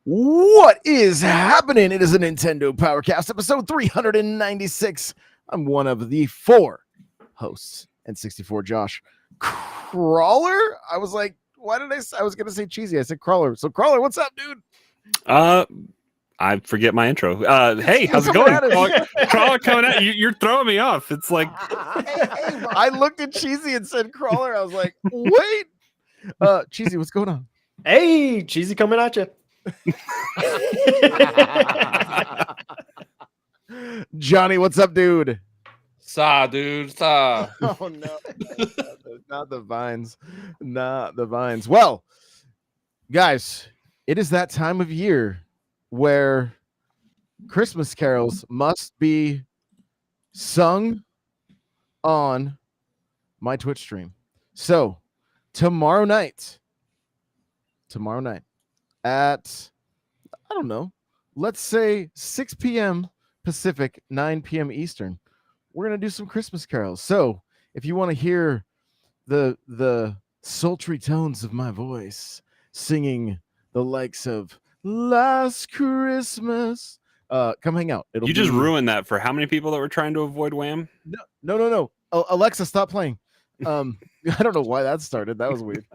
What is happening? It is a Nintendo Powercast episode 396. I'm one of the four hosts, N64 Josh. Crawler? I was like, why did I was going to say cheesy. I said Crawler. So Crawler, what's up, dude? I forget my intro. Hey, how's it going? Crawler coming at you. You're throwing me off. It's like I looked at Cheesy and said Crawler. I was like, wait. Cheesy, what's going on? Hey, Cheesy coming at you. Johnny, what's up, dude? Dude. Saw. Oh no, not the vines. Not the vines. Well, guys, it is that time of year where Christmas carols must be sung on my Twitch stream. So tomorrow night at, I don't know, let's say 6 p.m. Pacific, 9 p.m. Eastern, we're going to do some Christmas carols. So if you want to hear the sultry tones of my voice singing the likes of Last Christmas, come hang out. You just ruined that for how many people that were trying to avoid Wham? No. Alexa, stop playing. I don't know why that started. That was weird.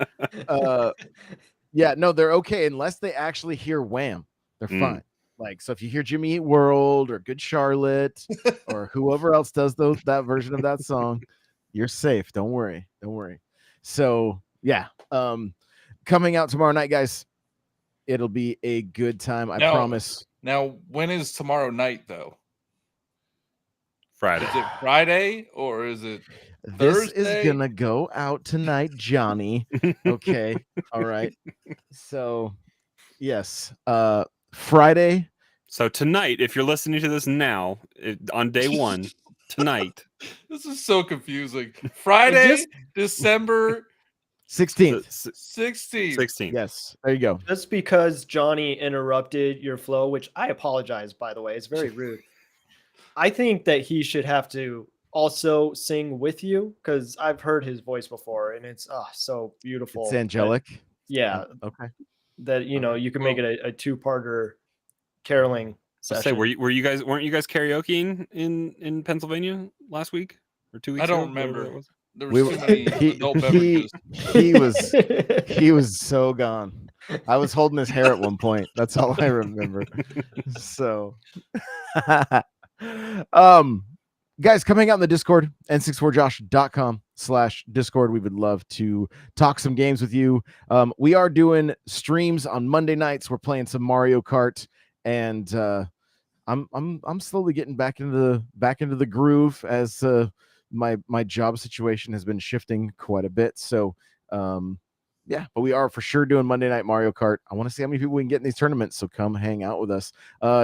Yeah, no, they're okay unless they actually hear Wham. They're fine. Like, so if you hear Jimmy Eat World or Good Charlotte or whoever else does that version of that song, you're safe. Don't worry. So yeah, coming out tomorrow night, guys. It'll be a good time. I promise. Now, when is tomorrow night though? Friday. Is it Friday or is it This Thursday? is gonna go out tonight, Johnny. Okay. All right. So yes, Friday. So tonight, if you're listening to this now, on day one, tonight. This is so confusing. Friday, December 16th. 16th. Yes, there you go. Just because Johnny interrupted your flow, which I apologize, by the way, it's very rude. I think that he should have to also sing with you because I've heard his voice before and it's so beautiful. It's angelic. Yeah. Okay. That you can make it a two-parter caroling session. Say, weren't you guys karaokeing in Pennsylvania last week or 2 weeks ago? I don't remember. There was too many adult beverages. He was so gone. I was holding his hair at one point. That's all I remember. So guys, coming out in the Discord, n64josh.com/Discord. We would love to talk some games with you. We are doing streams on Monday nights. We're playing some Mario Kart, and I'm slowly getting back into the groove as my job situation has been shifting quite a bit. So yeah, but we are for sure doing Monday Night Mario Kart. I want to see how many people we can get in these tournaments, so come hang out with us.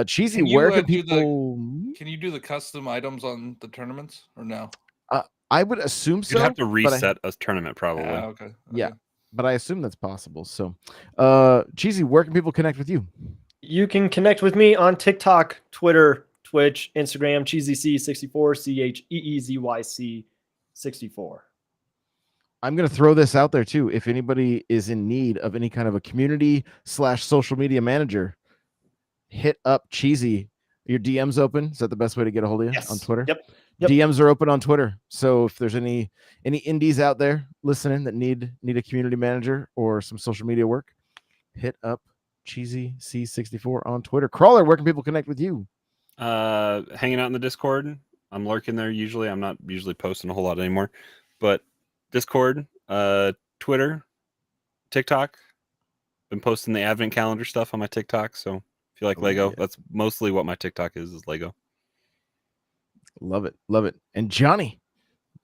Cheesy, where can people... Can you do the custom items on the tournaments or no? I would assume so. You'd have to reset a tournament probably. Okay. Yeah, but I assume that's possible. So Cheesy, where can people connect with you? You can connect with me on TikTok, Twitter, Twitch, Instagram, CheezyC64, CheezyC64. I'm going to throw this out there too. If anybody is in need of any kind of a community/social media manager, hit up Cheesy. Your DM's open. Is that the best way to get a hold of you? Yes. On Twitter? Yep. DMs are open on Twitter. So if there's any indies out there listening that need a community manager or some social media work, hit up Cheesy C64 on Twitter. Crawler, where can people connect with you? Hanging out in the Discord. I'm lurking there usually. I'm not usually posting a whole lot anymore, but Discord, Twitter, TikTok. Been posting the advent calendar stuff on my TikTok. So if you like Lego, that's mostly what my TikTok is Lego. Love it. And Johnny,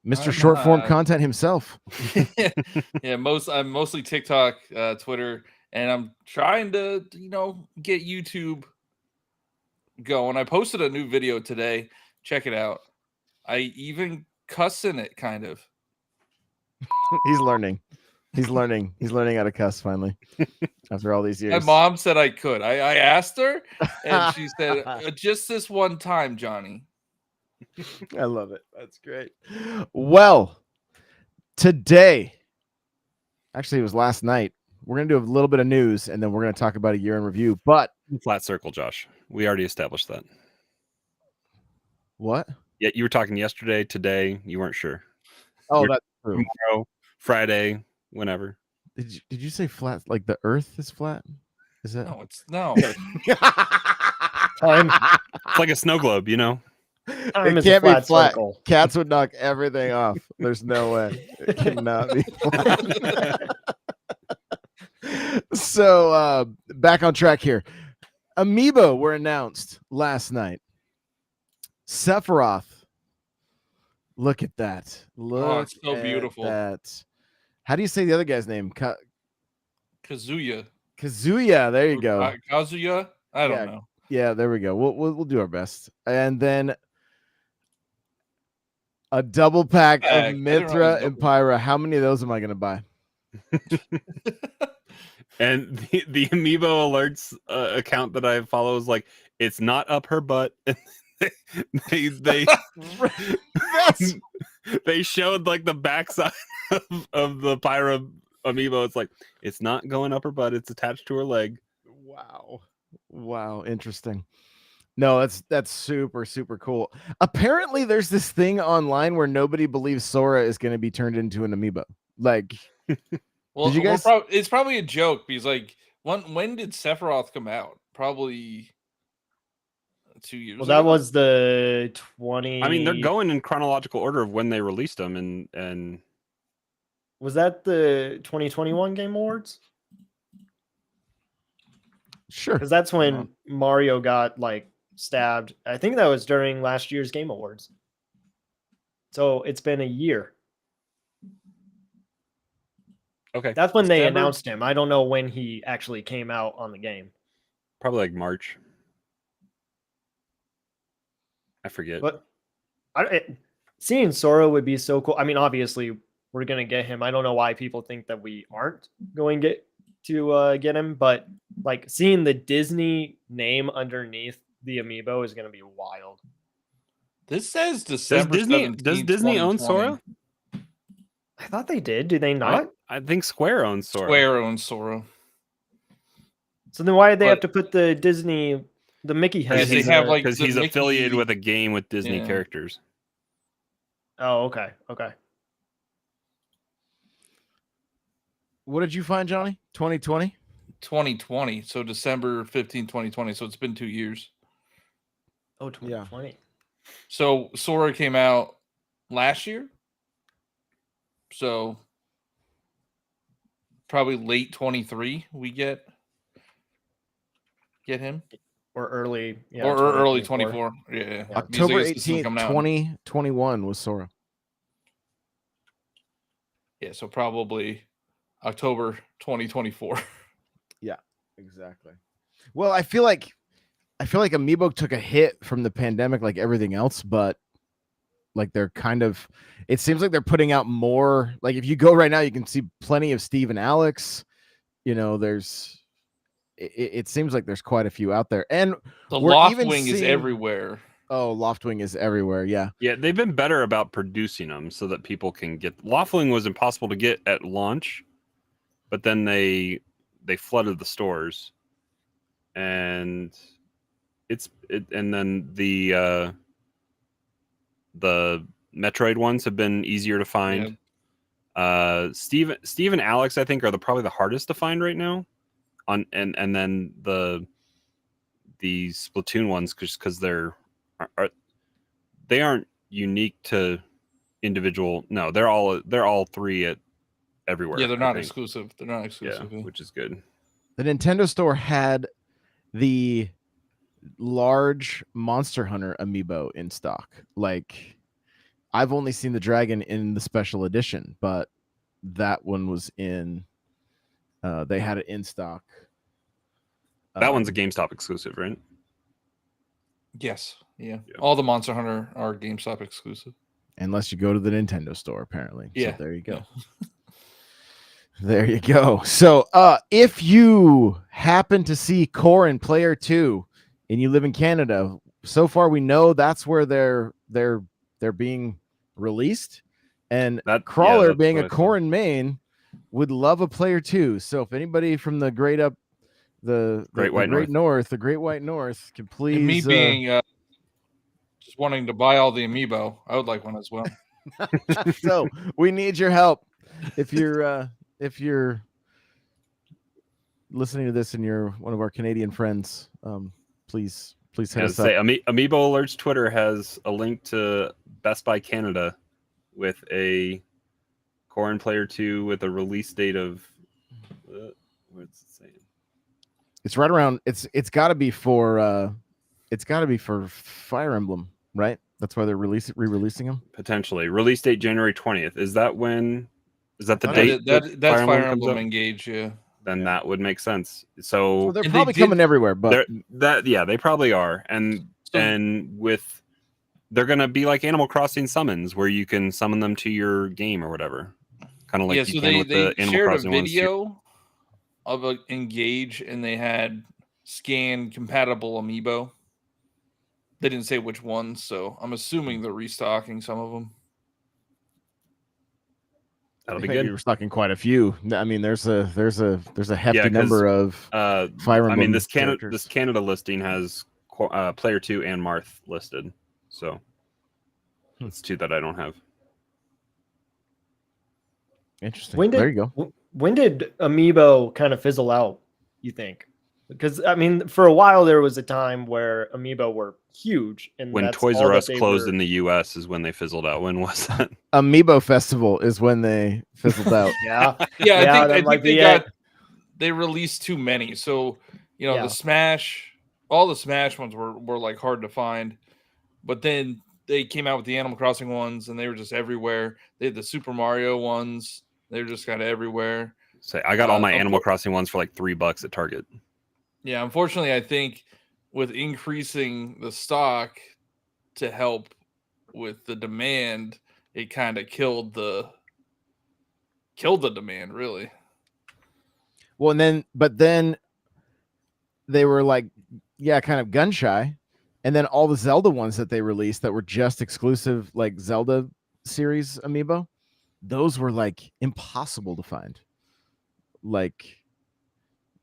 Mr. Short Form content himself. Yeah, I'm mostly TikTok, Twitter, and I'm trying to, get YouTube going. I posted a new video today. Check it out. I even cuss in it, kind of. He's learning how to cuss finally after all these years. My mom said I could. I asked her, and she said, just this one time, Johnny. I love it. That's great. Well, today, actually, it was last night. We're gonna do a little bit of news, and then we're gonna talk about a year in review. But Flat circle, Josh. We already established that. what? Yeah, you were talking yesterday, today. You weren't sure. Oh, You're that's true. tomorrow, Friday, whenever. Did you say flat? Like the Earth is flat? Is that? No, it's no. Time, It's like a snow globe, you know. time It is a can't be flat flat. circle. Cats would knock everything off. There's no way. It cannot be flat. So back on track here. Amiibo were announced last night. Sephiroth. Look at that. Look it's so at beautiful. that. How do you say the other guy's name? Kazuya. Kazuya. There you go. Kazuya? I don't Yeah. know. Yeah, there we go. We'll do our best. And then a double pack I of didn't Mithra realize and double. Pyra. How many of those am I going to buy? And the Amiibo alerts account that I follow is like, it's not up her butt. they That's they showed like the backside of the Pyra Amiibo. It's like, it's not going up her butt. It's attached to her leg. wow, interesting. No, that's super cool. Apparently, there's this thing online where nobody believes Sora is going to be turned into an Amiibo. Like, Well, did you guys? it's probably a joke because like when did Sephiroth come out? Probably 2 years Well, ago. that was the 20. I mean, they're going in chronological order of when they released them, and Was that the 2021 Game Awards? Sure. Because that's when Mario got like stabbed. I think that was during last year's Game Awards. So it's been a year. okay, That's when they December? announced him. I don't know when he actually came out on the game. probably like March. I forget. But seeing Sora would be so cool. I mean, obviously, we're going to get him. I don't know why people think that we aren't going to get him, but like seeing the Disney name underneath the amiibo is going to be wild. This says December Does Disney 17th, own 2020. Sora? I thought they did. Do they not? I think Square owns Sora. Square owns Sora. So then why did they have But- to put the Disney, the Mickey head? Because they in have, the- like, because the he's Mickey- affiliated with a game with Disney Yeah. characters. Oh, okay. Okay. What did you find, Johnny? 2020? 2020. So December 15, 2020. So it's been 2 years. Oh, 2020. So Sora came out last year. So probably late 23 we get him. Or early. Yeah, or early 2024. 24. Yeah. October Music is 18th, coming out. 2021 was Sora. Yeah, so probably October 2024. Exactly. Well, I feel like Amiibo took a hit from the pandemic like everything else, but like they're kind of, it seems like they're putting out more. Like if you go right now, you can see plenty of Steve and Alex. You know, it seems like there's quite a few out there. And The we're even Loftwing is seeing- everywhere. oh, Loftwing is everywhere. Yeah. Yeah, they've been better about producing them so that people can get. Loftwing was impossible to get at launch, but then they flooded the stores, and and then the Metroid ones have been easier to find. Steve and Alex, I think, are probably the hardest to find right now. And then the Splatoon ones, because they aren't unique to individual. No, they're all three at everywhere. Yeah, they're I not think. exclusive. They're not exclusive. Yeah, which is good. The Nintendo store had the large Monster Hunter amiibo in stock. Like, I've only seen the dragon in the special edition, but that one was in. They had it in stock. That one's a GameStop exclusive, right? Yes. Yeah. Yeah. All the Monster Hunter are GameStop exclusive. Unless you go to the Nintendo store, apparently. Yeah. So there you go. There you go. So if you happen to see Core in Player 2 and you live in Canada, so far we know that's where they're being released. And Crawler that's being what a I saw. Core in main, would love a player too. So if anybody from the Great White North can please. And me being just wanting to buy all the amiibo, I would like one as well. So we need your help. If you're listening to this and you're one of our Canadian friends, please hit us up. Amiibo Alerts Twitter has a link to Best Buy Canada with a Corrin Player 2 with a release date of what's it saying? It's right around. It's got to be for Fire Emblem, right? That's why they're re-releasing them. Potentially release date January 20th. Is that the No, date? that's Fire Emblem Engage. Yeah. Then that would make sense. So they're probably coming everywhere, but they probably are, and with they're gonna be like Animal Crossing summons, where you can summon them to your game or whatever, kind of like So they shared a video of Engage, and they had scan compatible amiibo. They didn't say which ones, so I'm assuming they're restocking some of them. That'll be good. We're stocking quite a few. I mean, there's a hefty number of Fire Emblem. I mean, this Canada listing has Player 2 and Marth listed, so it's 2 that I don't have. Interesting. There you go. When did Amiibo kind of fizzle out, you think? Because, I mean, for a while there was a time where Amiibo were huge. And when Toys R Us closed in the U.S. is when they fizzled out. When was that? Amiibo Festival is when they fizzled out. Yeah. I think they released too many. So, the Smash, all the Smash ones were like hard to find. But then they came out with the Animal Crossing ones, and they were just everywhere. They had the Super Mario ones. They were just kind of everywhere. So I got all my Animal Crossing ones for like $3 at Target. Yeah, unfortunately, I think with increasing the stock to help with the demand, it kind of killed the demand, really. Well, but then they were like, kind of gun shy, and then all the Zelda ones that they released that were just exclusive, like Zelda series amiibo, those were like impossible to find. Like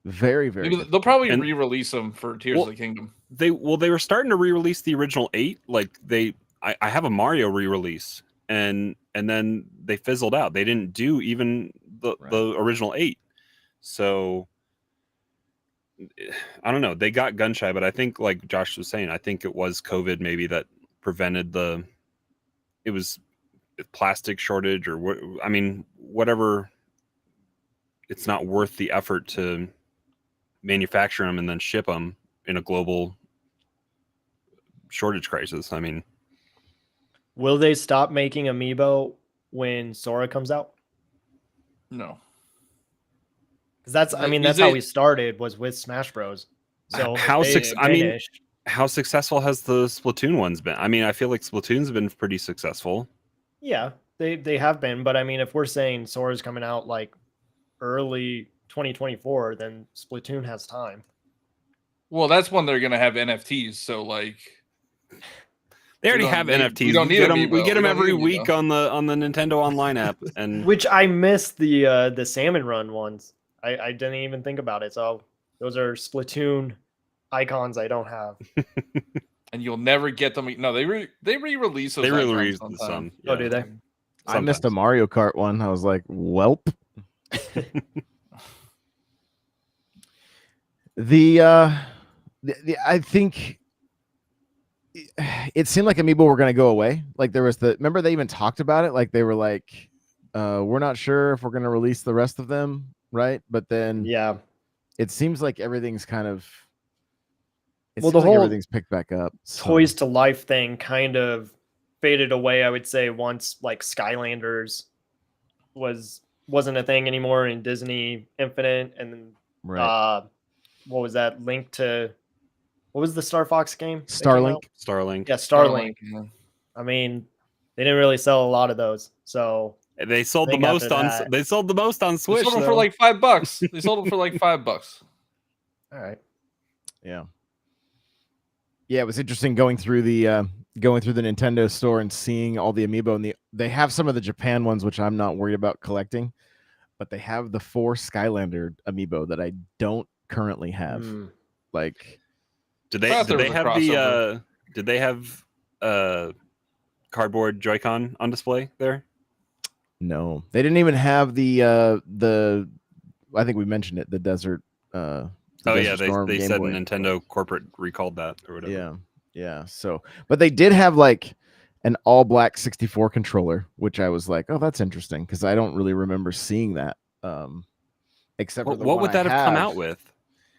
very, very. Maybe they'll probably re-release them for Tears of the Kingdom. They were starting to re-release the original 8. Like I have a Mario re-release, and then they fizzled out. They didn't do even the original 8. So I don't know. They got gun shy, but I think, like Josh was saying, I think it was COVID maybe that prevented it was plastic shortage or whatever. It's not worth the effort to manufacture them and then ship them in a global shortage crisis. I mean, will they stop making Amiibo when Sora comes out? No, because that's how we started, was with Smash Bros. So how successful has the Splatoon ones been? I mean, I feel like Splatoon's been pretty successful. Yeah, they have been, but I mean, if we're saying Sora's coming out like early 2024, then Splatoon has time. Well, that's when they're gonna have NFTs. So like, they already have NFTs. We don't need them. We get them every week on the Nintendo Online app, and which I missed the Salmon Run ones. I didn't even think about it. So those are Splatoon icons I don't have. And you'll never get them. No, they re-release those. They re-release some. Yeah. Oh, do they? Sometimes. I missed a Mario Kart one. I was like, welp. I think it seemed like Amiibo were going to go away. Like there was remember they even talked about it. Like they were like, we're not sure if we're going to release the rest of them. Right. But then, it seems like everything's kind of, everything's picked back up. So. Toys to Life thing kind of faded away, I would say, once like Skylanders wasn't a thing anymore in Disney Infinite, and then what was that? What was the Star Fox game? Starlink. Yeah, Starlink. Yeah. I mean, they didn't really sell a lot of those, so they sold the most on. They sold the most on Switch. They sold them for like $5. They sold them for like $5. All right. Yeah. Yeah, it was interesting going through the Nintendo store and seeing all the Amiibo, and they have some of the Japan ones, which I'm not worried about collecting. but they have the 4 Skylander amiibo that I don't currently have. Like, did they have cardboard Joy-Con on display there? No, they didn't even have the I think we mentioned it, the Desert they said Nintendo corporate recalled that or whatever. Yeah. So, but they did have like an all black 64 controller, which I was like, oh, that's interesting, because I don't really remember seeing that. Except for what would that have come out with?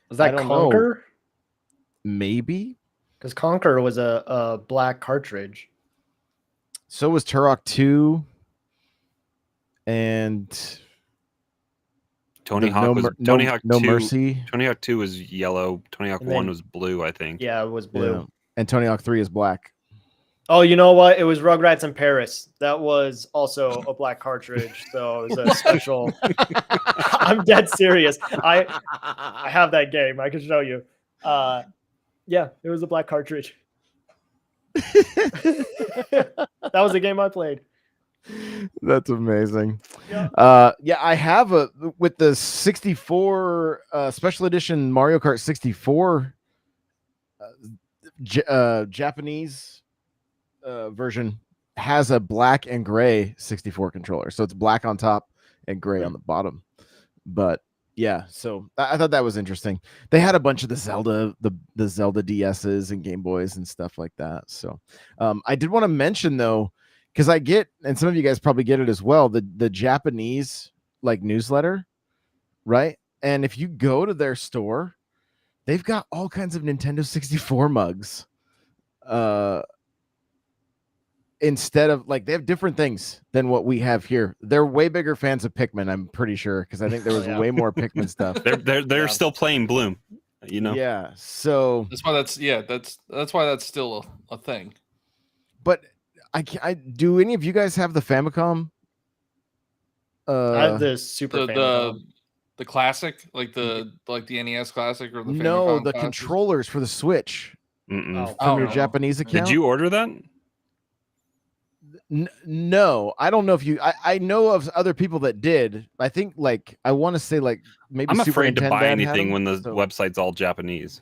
Was that Conquer? Maybe, because Conquer was a black cartridge. So was Turok 2, and Tony Hawk No Mercy. Tony Hawk 2 was yellow. Tony Hawk 1 was blue, I think. Yeah, it was blue. Yeah. And Tony Hawk 3 is black. Oh, you know what? It was Rugrats in Paris. That was also a black cartridge. So it was a special. I'm dead serious. I have that game. I can show you. Yeah, it was a black cartridge. That was a game I played. That's amazing. Yeah, I have with the 64 special edition Mario Kart 64 Japanese version has a black and gray 64 controller. So it's black on top and gray on the bottom. But yeah, so I thought that was interesting. They had a bunch of the Zelda DSs and Game Boys and stuff like that. So I did want to mention though, because I get, and some of you guys probably get it as well, the Japanese like newsletter, right? And if you go to their store, they've got all kinds of Nintendo 64 mugs. Instead of like, they have different things than what we have here. They're way bigger fans of Pikmin, I'm pretty sure, because I think there was way more Pikmin stuff. They're still playing Bloom, you know. Yeah, so that's why that's why that's still a thing. But I do any of you guys have the Famicom? I have the Super Famicom. The classic, like the NES classic, or the no, Famicom the classic? Controllers for the Switch from your Japanese account. Did you order that? No, I don't know if you. I know of other people that did. I think like I want to say like maybe I'm Super afraid to Nintendo buy anything when the website's all Japanese.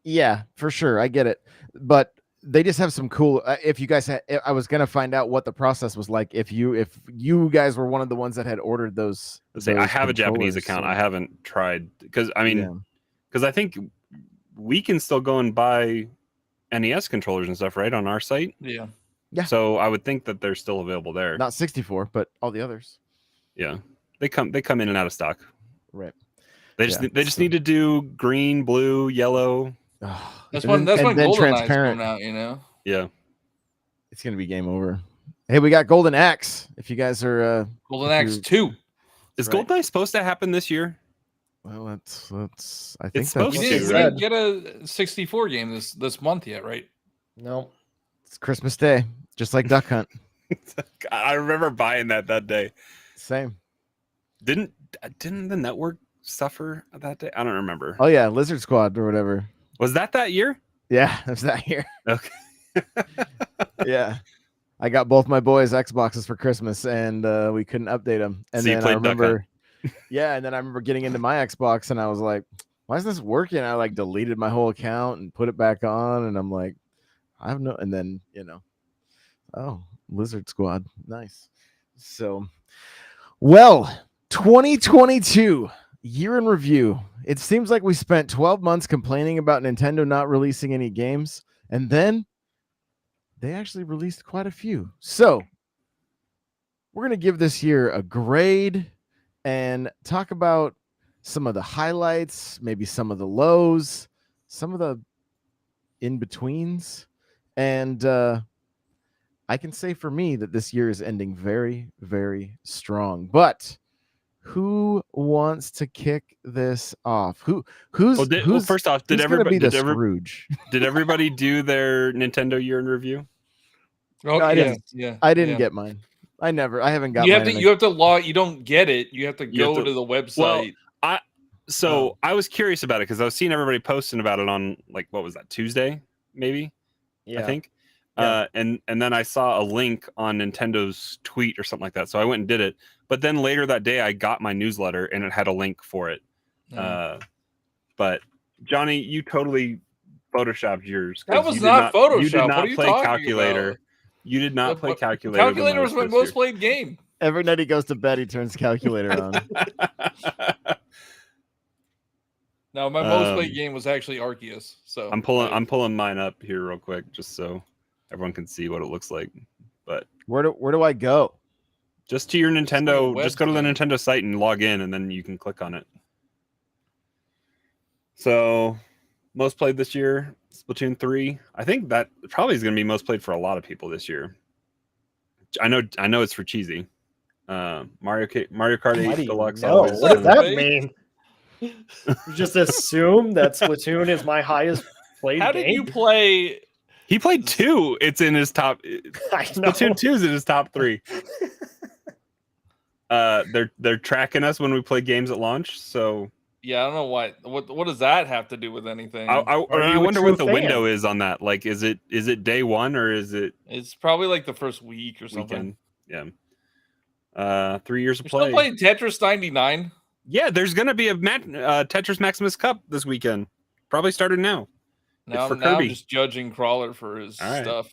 Yeah, for sure, I get it, but they just have some cool. If you guys had, I was gonna find out what the process was like. If you guys were one of the ones that had ordered those. I have a Japanese account. So. I haven't tried because I think we can still go and buy NES controllers and stuff right on our site. Yeah. Yeah. So I would think that they're still available there. Not 64, but all the others. Yeah. They come in and out of stock. Right. They just need to do green, blue, yellow. That's when GoldenEye's coming out, you know. Yeah. It's gonna be game over. Hey, we got Golden Axe. If you guys are Golden Axe 2. Is Goldeneye supposed to happen this year? Well, that's I think it's supposed to. You didn't get a 64 game this month yet, right? No. It's Christmas Day, just like Duck Hunt. I remember buying that day. Same. Didn't the network suffer that day? I don't remember. Oh yeah, Lizard Squad or whatever. Was that year? Yeah, it was that year. Okay. Yeah. I got both my boys Xboxes for Christmas, and we couldn't update them. And then I remember, and then I remember getting into my Xbox, and I was like, "Why is this working?" I like deleted my whole account and put it back on, and I'm like, "I have no." And then oh, Lizard Squad, nice. So, well, 2022 year in review. It seems like we spent 12 months complaining about Nintendo not releasing any games, and then they actually released quite a few. So we're going to give this year a grade and talk about some of the highlights, maybe some of the lows, some of the in-betweens. And I can say for me that this year is ending very, very strong. But who wants to kick this off? Who's first off, did everybody Scrooge? Did everybody do their Nintendo year in review? Oh, no, I didn't get mine. I haven't got mine. You have to log. You don't get it. You have to go to the website. Well, I was curious about it because I was seeing everybody posting about it on what was that, Tuesday? Maybe. Yeah. I think. And then I saw a link on Nintendo's tweet or something like that, so I went and did it. But then later that day, I got my newsletter and it had a link for it. But Johnny, you totally photoshopped yours. That was not Photoshop. You did not what are you play talking Calculator. about? You did not play Calculator. Calculator was my most played game. Every night he goes to bed, he turns Calculator on. No, my most played game was actually Arceus. So I'm pulling mine up here real quick just so everyone can see what it looks like. But where do I go? Just to your Nintendo. Like just go to the Nintendo site and log in, and then you can click on it. So, most played this year, Splatoon 3. I think that probably is going to be most played for a lot of people this year. I know it's for cheesy. Mario Kart 8 Deluxe. What does that mean? You just assume that Splatoon is my highest played How game? did you play? He played 2. It's in his top. Splatoon 2 is in his top 3. They're tracking us when we play games at launch. So yeah, I don't know why. What does that have to do with anything? I wonder what the window is on that. Like, is it day 1 or is it? It's probably like the first week or something. Weekend. Yeah. 3 years of You're play. still playing Tetris 99. Yeah, there's gonna be a Tetris Maximus Cup this weekend. Probably started now. Now for I'm Kirby. just judging Crawler for his right. stuff.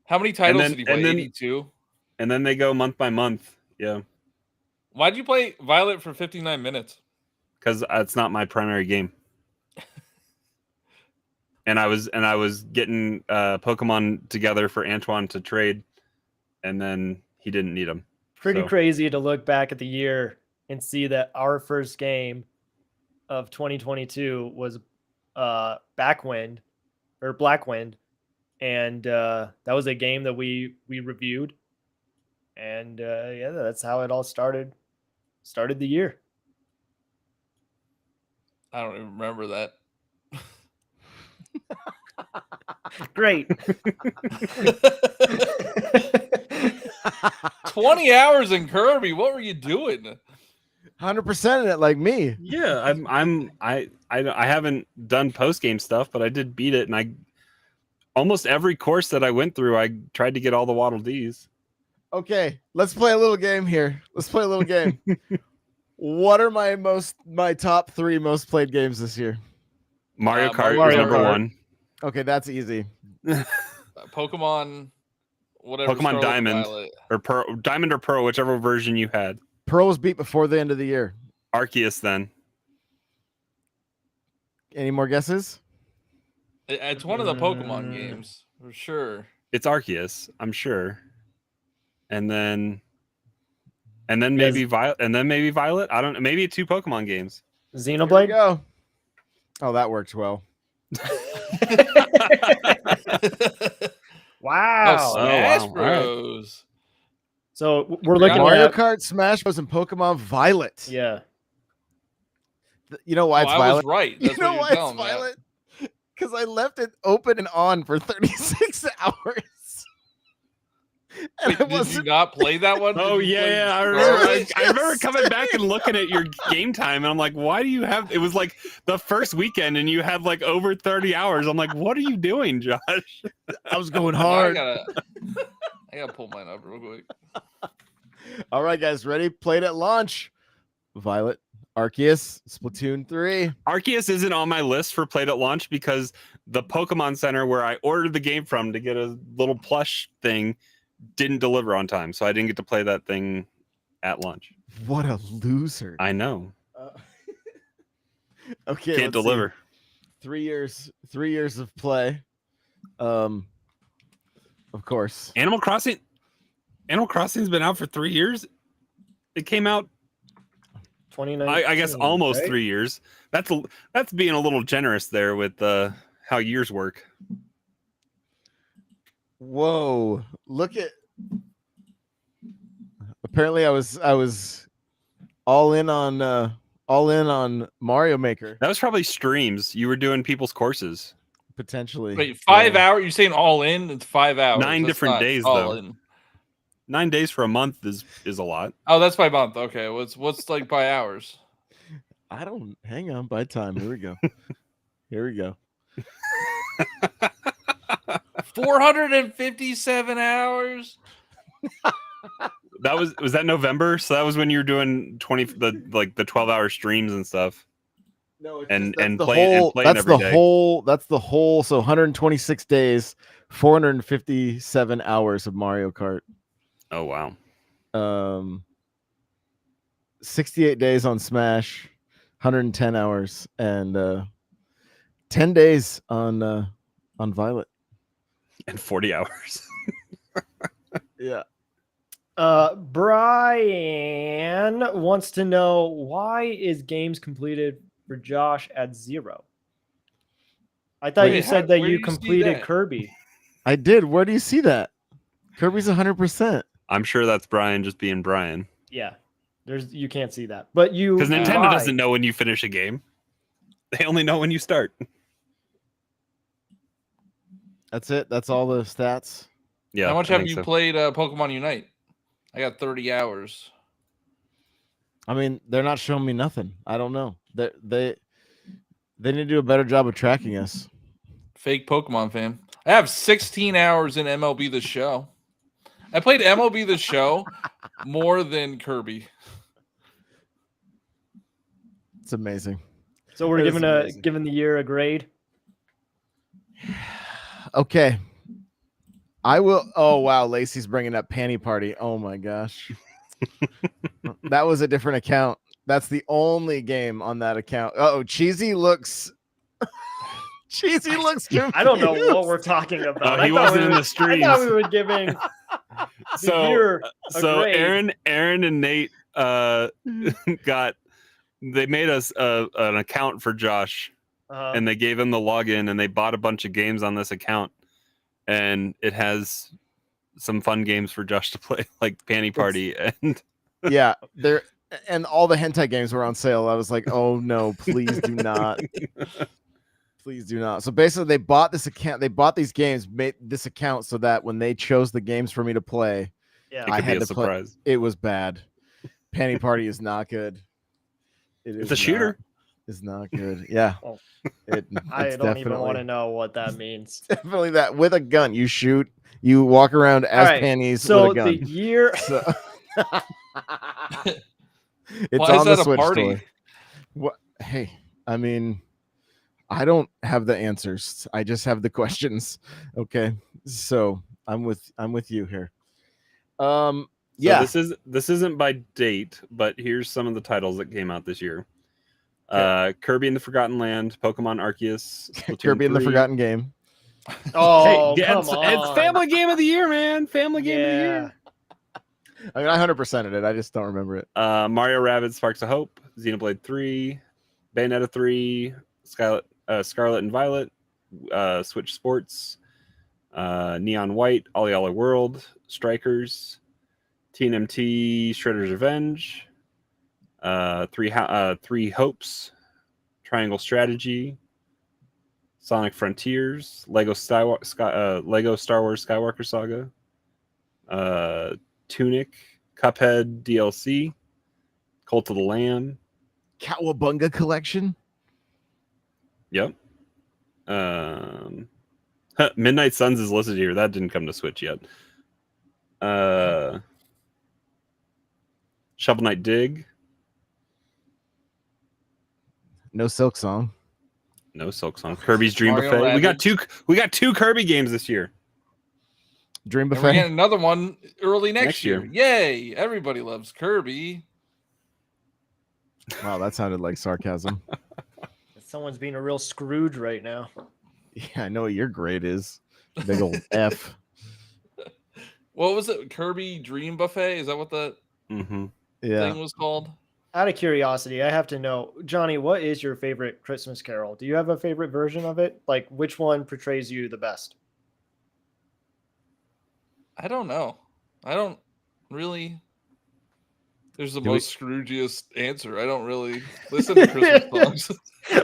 How many titles did he play? 82. And then they go month by month. Yeah. Why'd you play Violet for 59 minutes? Because it's not my primary game. and I was getting Pokemon together for Antoine to trade, and then he didn't need them. Pretty crazy to look back at the year and see that our first game of 2022 was Blackwind, and that was a game that we reviewed, and yeah, that's how it all started the year. I don't even remember that. Great. 20 hours in Kirby. What were you doing? 100% in it, like me. Yeah, I haven't done post game stuff, but I did beat it, and I almost every course that I went through, I tried to get all the Waddle Dees. Okay, let's play a little game here. What are my top 3 most played games this year? Mario Kart is number 1. Okay, that's easy. Pokemon, whatever. Pokemon Diamond or Pearl, Diamond or Pearl, whichever version you had. Pearl was beat before the end of the year. Arceus, then. Any more guesses? It's one of the Pokemon games for sure. It's Arceus, I'm sure. And then maybe Violet. I don't know. Maybe 2 Pokemon games. Xenoblade. Go. Oh, that worked well. Wow. Smash wow. Bros. Right. So we're looking Mario at Kart, Smash Bros, and Pokemon Violet. Yeah. You know why it's I Violet? was right. That's You know what why you're it's telling me. Violet? Because I left it open and on for 36 hours. Wait, did you not play that one? Oh Did you play yeah, I remember coming back and looking at your game time, and I'm like, why do you have? It was like the first weekend, and you had like over 30 hours. I'm like, what are you doing, Josh? I was going hard. I gotta pull mine up real quick. All right, guys, ready? Played at launch. Violet, Arceus, Splatoon 3. Arceus isn't on my list for played at launch because the Pokemon Center where I ordered the game from to get a little plush thing didn't deliver on time, so I didn't get to play that thing at launch. What a loser! I know. Okay, Can't deliver. See. 3 years of play. Of course. Animal Crossing's been out for 3 years. It came out 2019. I guess almost right? 3 years. That's being a little generous there with how years work. Whoa! Look at. Apparently, I was all in on Mario Maker. That was probably streams. You were doing people's courses. Potentially. Wait, 5 hours? You're saying all in? It's 5 hours. 9 That's different not days, all though. in. 9 days for a month is a lot. Oh, that's by month. Okay, what's like by hours? I don't. Hang on. By time. Here we go. Here we go. 457 hours. Was that November? So that was when you were doing the 12-hour streams and stuff. No, it's and that's the playing whole. every That's the day. whole. That's the whole. So 126 days, 457 hours of Mario Kart. Oh wow. 68 days on Smash, 110 hours, and 10 days on Violet. And 40 hours. Yeah. Brian wants to know, why is games completed for Josh at 0? I thought Wait, you said that where you do you see completed that? Kirby. I did. Where do you see that? Kirby's 100%. I'm sure that's Brian just being Brian. Yeah, you can't see that, but you Because Nintendo lied. doesn't know when you finish a game. They only know when you start. That's it. That's all the stats. Yeah. How much I have think you so. played Pokemon Unite? I got 30 hours. I mean, they're not showing me nothing. I don't know. They need to do a better job of tracking us. Fake Pokemon fan. I have 16 hours in MLB The Show. I played MLB The Show more than Kirby. It's amazing. So we're It is giving amazing. giving the year a grade. Okay. I will. Oh wow, Lacey's bringing up Panty Party. Oh my gosh. That was a different account. That's the only game on that account. Oh, Cheesy looks. Cheesy looks confused. I don't know what we're talking about. he wasn't in the streams. I thought we were giving the year a grade. Aaron and Nate they made us an account for Josh, and they gave him the login, and they bought a bunch of games on this account, and it has some fun games for Josh to play, like Panty Party and Yeah, there, and all the hentai games were on sale. I was like, oh no, please do not. Please do not. So basically, they bought this account. They bought these games, made this account so that when they chose the games for me to play, Yeah, it I could be had a to surprise. play. It was bad. Panty Party is not good. It's a shooter. It's not good. Yeah. Oh. I I don't even want to know what that means. Definitely that. With a gun, you shoot. You walk around as All right, panties so with a gun. the year. So... it's Why is on the that a Switch party? store. What? Hey, I mean, I don't have the answers. I just have the questions. Okay, so I'm with you here. Yeah. So this isn't by date, but here's some of the titles that came out this year. Kirby and the Forgotten Land, Pokemon Arceus, Splatoon Kirby and the 3. Forgotten Game. Oh, Hey, come it's on! Family Game of the Year, man. Family Game of the Year. I mean, I 100%ed it. I just don't remember it. Mario Rabbids Sparks of Hope, Xenoblade 3, Bayonetta 3, Scarlet and Violet, Switch Sports, Neon White, Ollie Ollie World, Strikers, TNMT, Shredder's Revenge, Three Hopes, Triangle Strategy, Sonic Frontiers, Lego Star Wars Skywalker Saga, Tunic, Cuphead DLC, Cult of the Lamb, Cowabunga Collection. Yep. Midnight Suns is listed here. That didn't come to Switch yet. Shovel Knight Dig. No Silk Song. No Silk Song. Kirby's Dream Mario Buffet. Rabbids. We got two Kirby games this year. Dream And we're Buffet. getting another one early next Next year. Yay! Everybody loves Kirby. Wow, that sounded like sarcasm. Someone's being a real Scrooge right now. Yeah, I know what your grade is. Big old F. What was it? Kirby Dream Buffet? Is that what the Mm-hmm. Yeah. thing was called? Out of curiosity, I have to know, Johnny, what is your favorite Christmas Carol? Do you have a favorite version of it? Like, which one portrays you the best? I don't know. I don't really. There's the Do we- most Scroogiest answer. I don't really listen to Christmas songs.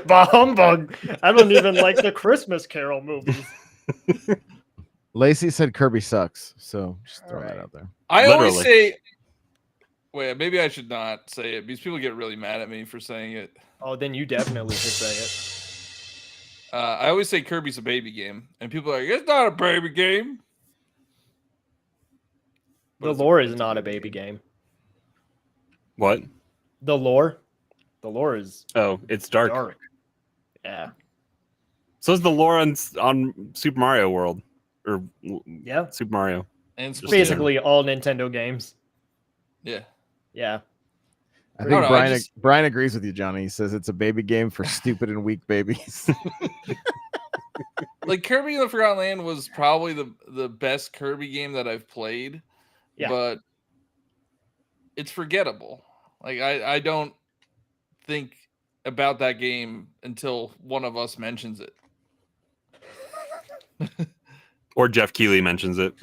Bah humbug! I don't even like the Christmas Carol movies. Lacey said Kirby sucks, so just throw All that right. out there. I always Literally. say. Wait, maybe I should not say it because people get really mad at me for saying it. Oh, then you definitely should say I always say Kirby's a baby game, and people are like, it's not a baby game. But The it's lore it's is not a baby game. What? The lore is Oh, it's dark. dark. Yeah. So is the lore on Super Mario World, or Yeah. Super Mario. And Just Basically all Nintendo games. yeah. Yeah. I I think don't know, Brian just- Brian agrees with you, Johnny. He says it's a baby game for stupid and weak babies. Like Kirby in the Forgotten Land was probably the best Kirby game that I've played. Yeah. But it's forgettable. Like I don't think about that game until one of us mentions it. Or Jeff Keighley mentions it.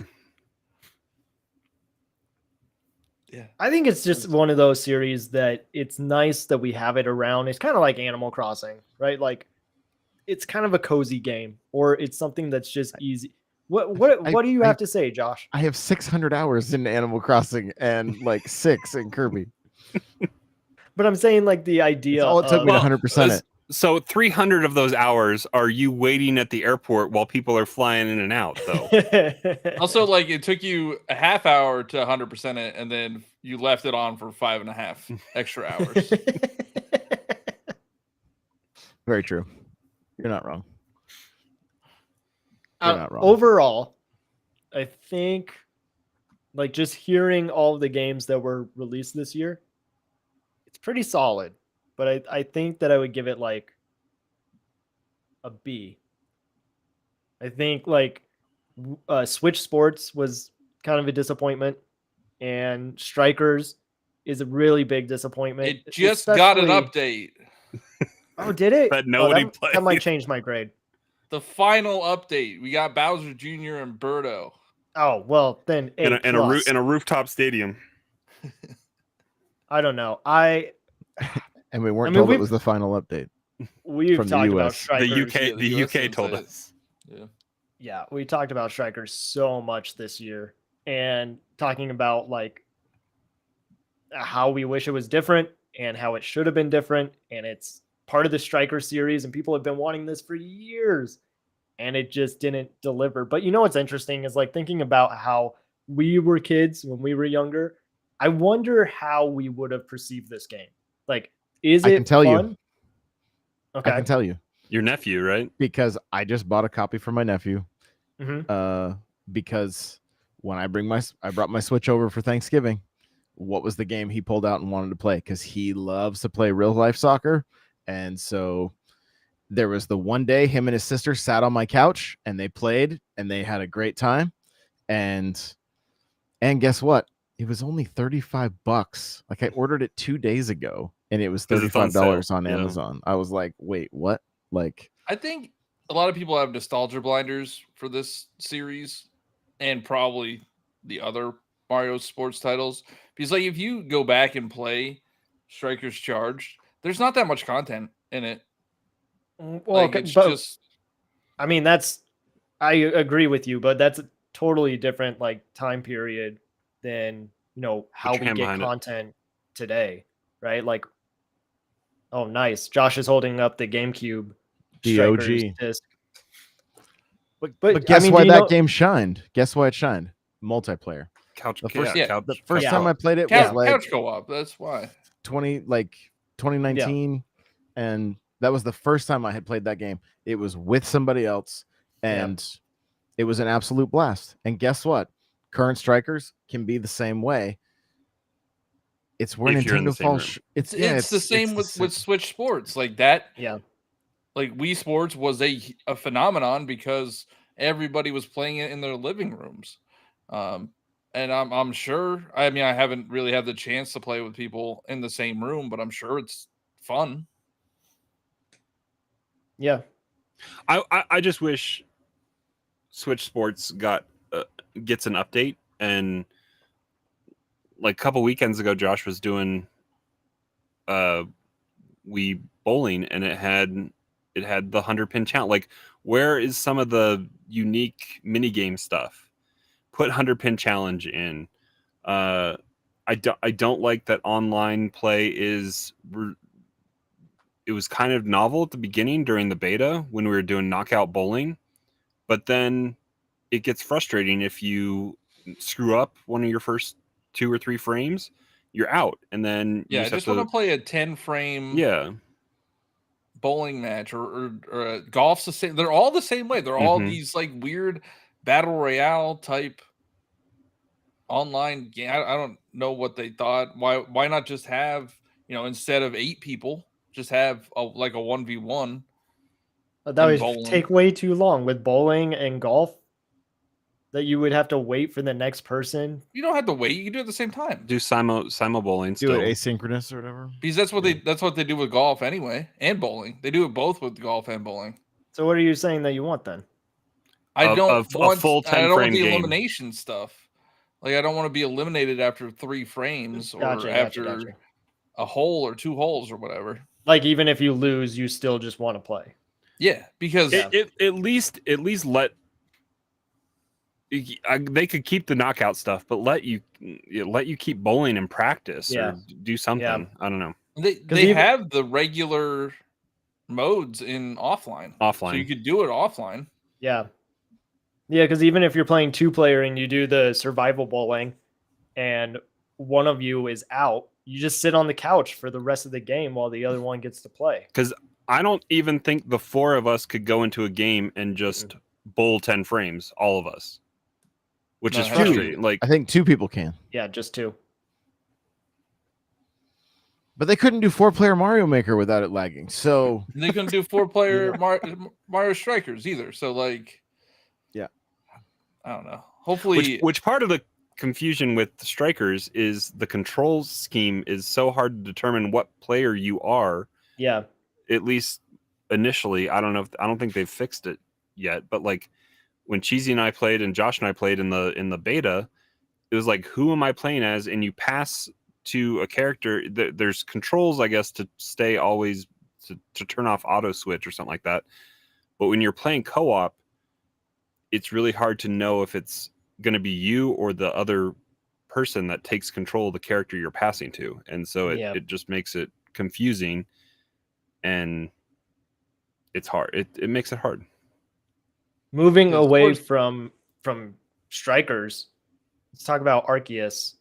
Yeah. I think it's just one of those series that it's nice that we have it around. It's kind of like Animal Crossing, right? Like it's kind of a cozy game, or it's something that's just easy. What do you have to say, Josh? I have 600 hours in Animal Crossing and like 6 in Kirby. But I'm saying like the idea. That's all it took me to 100% it. So 300 of those hours are you waiting at the airport while people are flying in and out, though. Also, like it took you a half hour to 100% it, and then you left it on for 5.5 extra hours. Very true. You're not wrong. You're not wrong. Overall, I think like just hearing all of the games that were released this year, it's pretty solid. But I think that I would give it like a B. I think like Switch Sports was kind of a disappointment, and Strikers is a really big disappointment. It just got an especially- update. Oh, did it? That nobody that might played. change my grade. The final update. We got Bowser Jr. and Birdo. Oh well, then In A+. a rooftop stadium. I don't know. And we weren't I mean, told it was the final update. We've From the talked about US. Strikers. The UK Yeah, the US UK didn't told say it. us. Yeah. Yeah, we talked about Strikers so much this year, and talking about like how we wish it was different and how it should have been different, and it's part of the Striker series, and people have been wanting this for years, and it just didn't deliver. But you know what's interesting is like thinking about how we were kids when we were younger. I wonder how we would have perceived this game. Like, is I it can tell you. fun? Okay. I can tell you Your nephew, right? because I just bought a copy for my nephew. Mhm. Because when I brought my Switch over for Thanksgiving, what was the game he pulled out and wanted to play? Because he loves to play real life soccer. And so there was the one day him and his sister sat on my couch and they played and they had a great time. And guess what? It was only $35. Like I ordered it 2 days ago and it was 'Cause it's on $35 sale. on Yeah. Amazon. I was like, wait, what? Like, I think a lot of people have nostalgia blinders for this series and probably the other Mario sports titles. Because like if you go back and play Strikers Charged, there's not that much content in it. Well, Like okay, it's but just I mean, I agree with you, but that's a totally different like time period than how your we hand get behind it. content today, right? Like, oh, nice. Josh is holding up the GameCube The Strikers OG. disc. but I guess mean, why do you that know- game shined? Guess why it shined? Multiplayer. Couch. The first- yeah, yeah, couch, The first couch time I co-op. played it couch, was like couch co-op. That's why. 2019, and that was the first time I had played that game. It was with somebody else, and it was an absolute blast. And guess what? Current Strikers can be the same way. It's where If you're in the Nintendo same falls. room. It's the same the with same. Switch Sports. Like that, Yeah. like Wii Sports was a phenomenon because everybody was playing it in their living rooms. And I'm sure. I mean, I haven't really had the chance to play with people in the same room, but I'm sure it's fun. Yeah. I just wish Switch Sports gets an update. And like a couple weekends ago, Josh was doing Wii bowling, and it had the 100-pin challenge. Like, where is some of the unique mini game stuff? Put 100-pin challenge in. I don't like that online play it was kind of novel at the beginning during the beta when we were doing knockout bowling, but then it gets frustrating if you screw up one of your first 2 or 3 frames, you're out, and then you Yeah, I just just have want to to play a 10 frame yeah. bowling match or golf's the same. They're all the same way. They're all these like weird battle royale type online game. I don't know what they thought. Why not just have, instead of 8 people, just have like a 1v1 That in would bowling. take way too long with bowling and golf. That you would have to wait for the next person. You don't have to wait. You can do it at the same time. Do simul bowling Do still. it asynchronous or whatever. Because that's what they do with golf anyway, and bowling. They do it both with golf and bowling. So what are you saying that you want then? I don't a full I 10 don't want frame the game. elimination stuff. Like I don't want to be eliminated after 3 frames or after a hole or 2 holes or whatever. Like even if you lose, you still just want to play. Yeah, because at least let they could keep the knockout stuff, but let you keep bowling and practice or do something. Yeah. I don't know. They have the regular modes in offline, so you could do it offline. Yeah, because even if you're playing 2-player and you do the survival bowling, and one of you is out, you just sit on the couch for the rest of the game while the other one gets to play. Because I don't even think the 4 of us could go into a game and just bowl 10 frames, all of us. Which is frustrating. Like I think 2 people can. Yeah, just 2. But they couldn't do 4-player Mario Maker without it lagging. So they couldn't do 4-player Mario Strikers either. So like, yeah, I don't know. Hopefully, which part of the confusion with the Strikers is the control scheme is so hard to determine what player you are. Yeah, at least initially. I don't think they've fixed it yet. But like, when Cheesy and I played and Josh and I played in the beta, it was like, who am I playing as? And you pass to a character. There's controls, I guess, to stay always to turn off auto switch or something like that. But when you're playing co-op, it's really hard to know if it's going to be you or the other person that takes control of the character you're passing to. And so it just makes it confusing, and it's hard. It makes it hard. Moving away from Strikers, let's talk about Arceus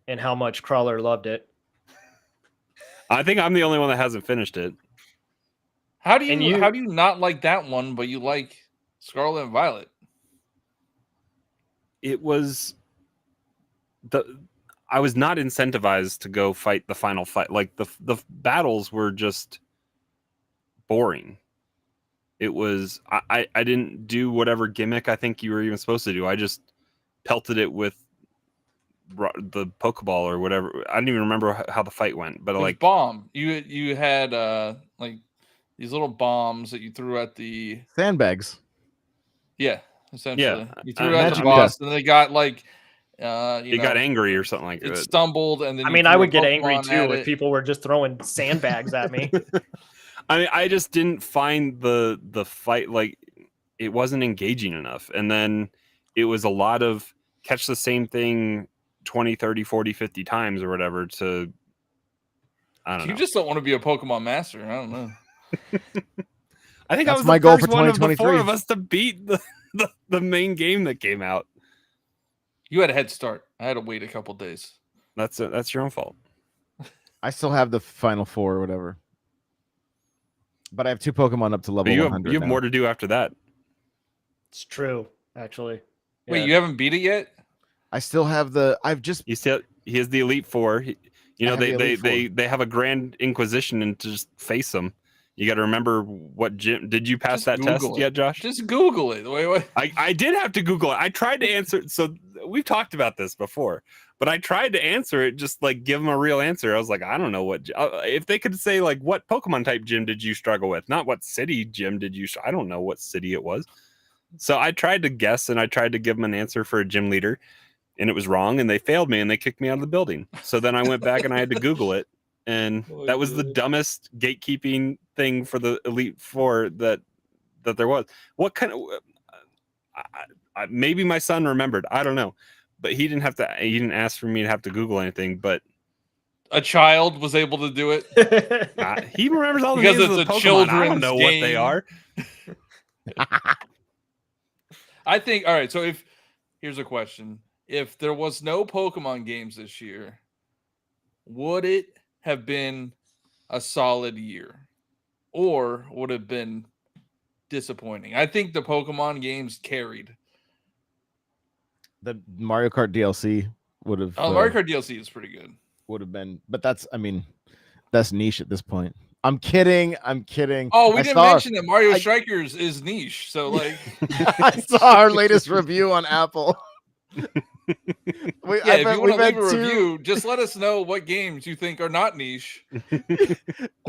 and how much Crawler loved it. I think I'm the only one that hasn't finished it. How do you not like that one, but you like Scarlet and Violet? I was not incentivized to go fight the final fight. Like the battles were just boring. It was I didn't do whatever gimmick I think you were even supposed to do. I just pelted it with the Pokeball or whatever. I don't even remember how the fight went, but like bomb. You had like these little bombs that you threw at the sandbags. Yeah, essentially. Yeah, You threw it at the boss, and they got like it got angry or something like that. It stumbled, and then I would get angry too if people were just throwing sandbags at me. I mean, I just didn't find the fight, like, it wasn't engaging enough. And then it was a lot of catch the same thing 20, 30, 40, 50 times or whatever to, I don't know. You just don't want to be a Pokemon master. I don't know. I think that's I was my the goal first for one of the 2023. 4 of us to beat the main game that came out. You had a head start. I had to wait a couple days. That's your own fault. I still have the final 4 or whatever. But I have 2 Pokemon up to level 100 you have more to do after that. It's true, actually. Wait, you haven't beat it yet? I still have he has the Elite 4. They have a Grand Inquisition and to just face them. You got to remember what gym. Did you pass that test yet, Josh? Just Google it. Wait. I did have to Google it. I tried to answer. So we've talked about this before, but I tried to answer it, just like give them a real answer. I was like, I don't know what. If they could say like, what Pokemon type gym did you struggle with? Not what city gym did you. I don't know what city it was. So I tried to guess, and I tried to give them an answer for a gym leader, and it was wrong, and they failed me, and they kicked me out of the building. So then I went back and I had to Google it. And that was the dumbest gatekeeping thing for the Elite 4 that there was. What kind of maybe my son remembered, I don't know, but he didn't ask for me to have to Google anything. But a child was able to do it. He remembers all the Because names of it's the a Pokemon. I don't children's know what they game. are. I think. All right. So here's a question: if there was no Pokemon games this year, would it have been a solid year, or would it have been disappointing? I think the Pokemon games carried. The Mario Kart DLC would have. Mario Kart DLC is pretty good. Would have been, but that's niche at this point. I'm kidding. Oh, we didn't mention that Mario Strikers is niche. So like, I saw our latest review on Apple. if you want to leave a review, just let us know what games you think are not niche.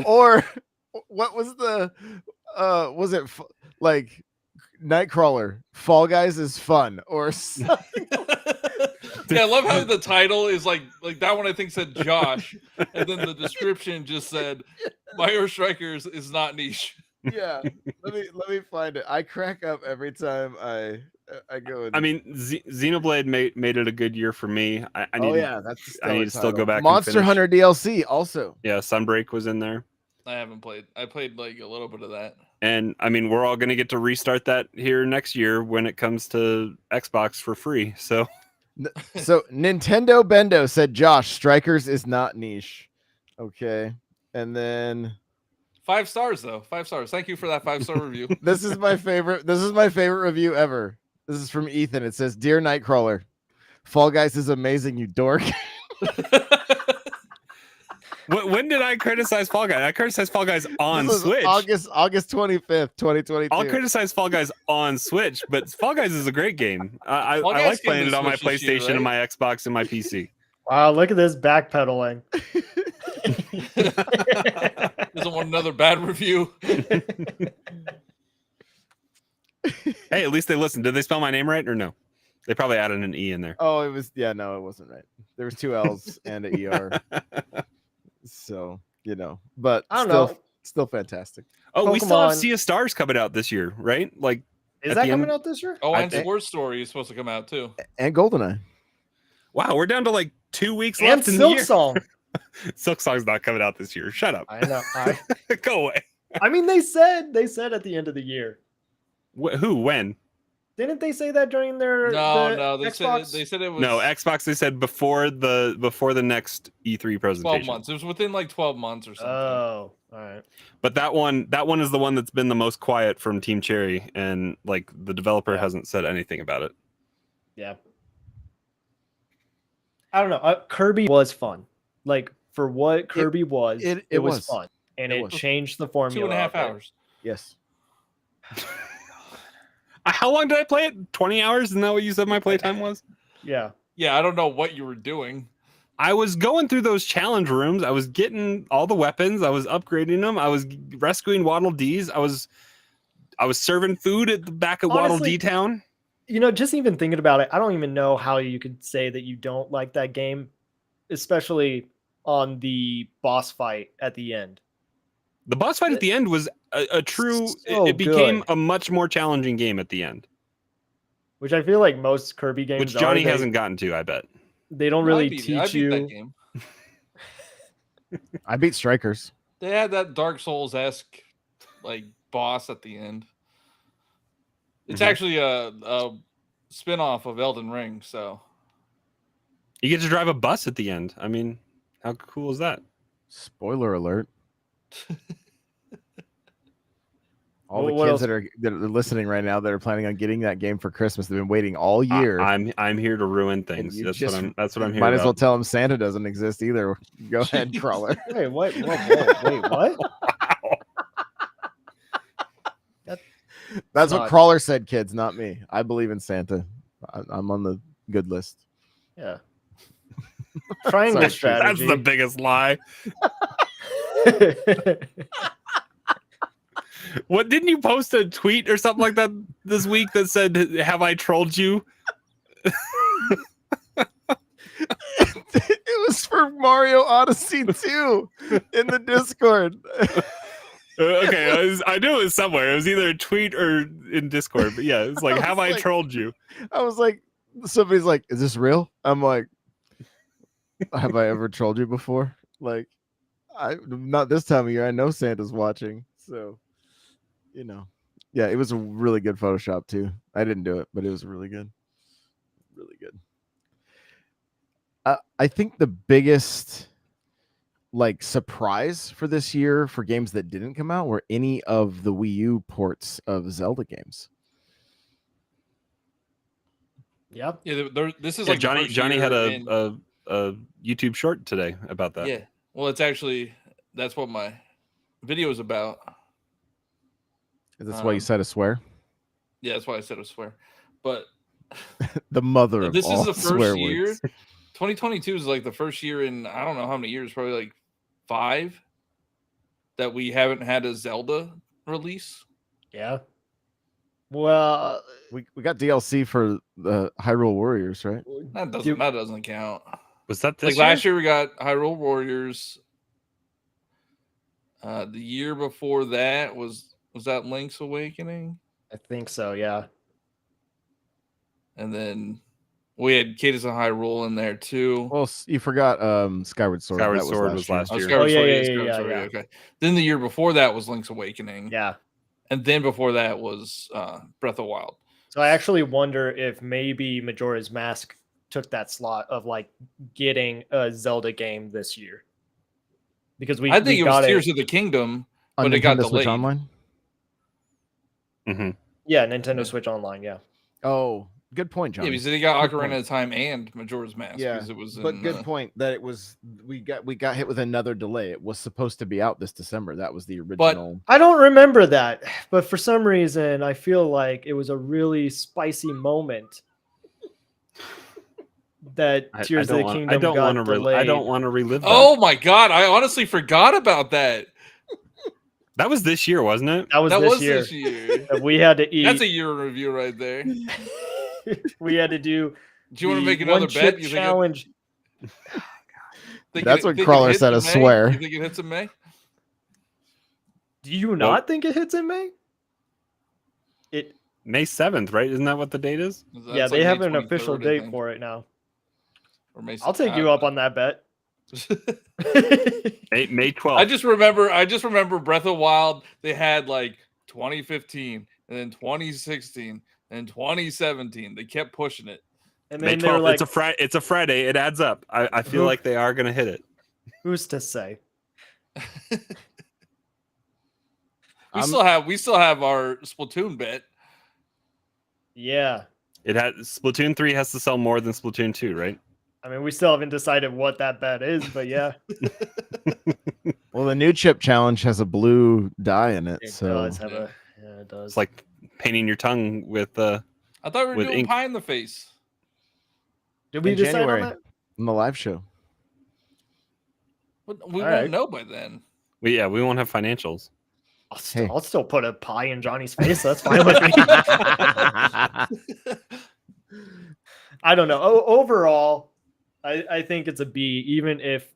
Or what was the was it like Nightcrawler? Fall Guys is fun or something. Yeah, I love how the title is like that one. I think said Josh, and then the description just said Mario Strikers is not niche. Yeah, let me find it. I crack up every time I go. I mean, Xenoblade made it a good year for me. I need to still go back. Monster and Hunter DLC also. Yeah, Sunbreak was in there. I haven't played. I played like a little bit of that. And I mean, we're all going to get to restart that here next year when it comes to Xbox for free. So Nintendo Bendo said, Josh, Strikers is not niche. Okay. And then 5 stars though. 5 stars. Thank you for that 5-star review. This is my favorite review ever. This is from Ethan. It says, Dear Nightcrawler, Fall Guys is amazing, you dork. When did I criticize Fall Guys? I criticized Fall Guys on Switch. August 25th, 2022. I'll criticize Fall Guys on Switch, but Fall Guys is a great game. I like playing it on my PlayStation and my Xbox and my PC. Wow, look at this backpedaling. Doesn't want another bad review. Hey, at least they listened. Did they spell my name right or no? They probably added an E in there. Oh, it was no, it wasn't right. There was 2 L's and an ER. So, but I don't know. Still fantastic. Oh, we still have Sea of Stars coming out this year, right? Like, is that coming out this year? Oh, and Sports Story is supposed to come out too. And GoldenEye. Wow, we're down to like 2 weeks and left in Silk the year. Song. Silk Song's not coming out this year. Shut up. I know. Go away. I mean, they said at the end of the year. Who? When? Didn't they say that during their No? They Xbox? said it was Xbox. They said before the next E3 presentation. 12 months. It was within like 12 months or something. Oh, all right. But that one is the one that's been the most quiet from Team Cherry, and like the developer hasn't said anything about it. Yeah. I don't know. Kirby was fun. Like for what Kirby was, it was fun, and it changed the formula. 2.5 hours. Yes. How long did I play it? 20 hours? Isn't that what you said my playtime was? Yeah. Yeah, I don't know what you were doing. I was going through those challenge rooms. I was getting all the weapons. I was upgrading them. I was rescuing Waddle Dees. I was serving food at the back of Waddle Dee Town. Just even thinking about it, I don't even know how you could say that you don't like that game, especially on the boss fight at the end. The boss fight at the end was a true. It became a much more challenging game at the end, which I feel like most Kirby games. Which Johnny hasn't gotten to. I bet they don't really teach you. That game. I beat Strikers. They had that Dark Souls-esque like boss at the end. It's actually a spin-off of Elden Ring, so you get to drive a bus at the end. I mean, how cool is that? Spoiler alert. All the kids that are listening right now that are planning on getting that game for Christmas, they've been waiting all year. I'm here to ruin things. That's what I'm here. Might as well tell them Santa doesn't exist either. Go ahead, Crawler. Wait, what? Wait, what? That's what Crawler said, kids, not me. I believe in Santa. I'm on the good list. Yeah. Triangle strategy. That's the biggest lie. What, didn't you post a tweet or something like that this week that said, "Have I trolled you"? It was for Mario Odyssey 2 in the Discord. Okay, I knew it was somewhere. It was either a tweet or in Discord, but yeah, it's like, "Have I trolled you?" I was like, somebody's like, "Is this real?" I'm like, "Have I ever trolled you before?" Like, not this time of year. I know Santa's watching, so yeah, it was a really good Photoshop too. I didn't do it, but it was really good, really good. I think the biggest like surprise for this year for games that didn't come out were any of the Wii U ports of Zelda games. Yep. Yeah, this is Yeah, like Johnny. the first Johnny had year a YouTube short today about that. Yeah, well, that's what my video is about. Is this why you said a swear? Yeah, that's why I said I swear. But The mother of this all is the first swear year. words. 2022 is like the first year in I don't know how many years, probably like 5, that we haven't had a Zelda release. Yeah. Well, We got DLC for the Hyrule Warriors, right? That doesn't count. Was that this Like year? last year we got Hyrule Warriors. The year before that was that Link's Awakening? I think so. Yeah. And then we had Cadence of Hyrule in there too. Well, you forgot Skyward Sword. Skyward That Sword was was last Oh, year. Skyward yeah, Sword, yeah, Skyward yeah, Sword, yeah. Okay. Then the year before that was Link's Awakening. Yeah. And then before that was Breath of Wild. So I actually wonder if maybe Majora's Mask took that slot of like getting a Zelda game this year, because I think we it was got Tears of the Kingdom, on but it got Nintendo Switch delayed. Online. Mm-hmm. Yeah, Nintendo Yeah. Switch Online. Yeah. Oh, good point, John. Yeah, because they got Good Ocarina point. of Time and Majora's Mask. Yeah, Because it was but in, good point that it was we got hit with another delay. It was supposed to be out this December. That was the original. I don't remember that, but for some reason I feel like it was a really spicy moment that Tears of the Kingdom I don't got want to. delayed. I don't want to relive that. Oh my god! I honestly forgot about that. That was this year, wasn't it? That was That this was year. this year. That we had to eat. That's a year in review right there. We had to do. Do you want to the make another one chip bet? You challenge? That's what think Crawler it hits said, in a May? swear. You think it hits in May? Do you not think it hits in May? It. May 7th, right? Isn't that what the date is? Yeah, That's they like have May an official 23rd, I date think. for it now. Or May I'll take 6th. you up on that bet. May 12th. I just remember Breath of Wild. They had like 2015 and then 2016 and 2017. They kept pushing it. And May then they were 12th. like, It's a Friday. It adds up. I feel Who- like they are going to hit it. "Who's to say?" We still have our Splatoon bet. Yeah, It has Splatoon 3 has to sell more than Splatoon 2, right? I mean, we still haven't decided what that bet is, but yeah, Well, the new chip challenge has a blue dye in it, it so does have a. Yeah, it does. It's like painting your tongue with I thought we were With doing ink. pie in the face. did we in decide January. on that? in the live show. But we All won't right. know by then. we won't have financials. Hey. I'll still put a pie in Johnny's face. That's fine with me. I don't know. Overall, I think it's a B, even if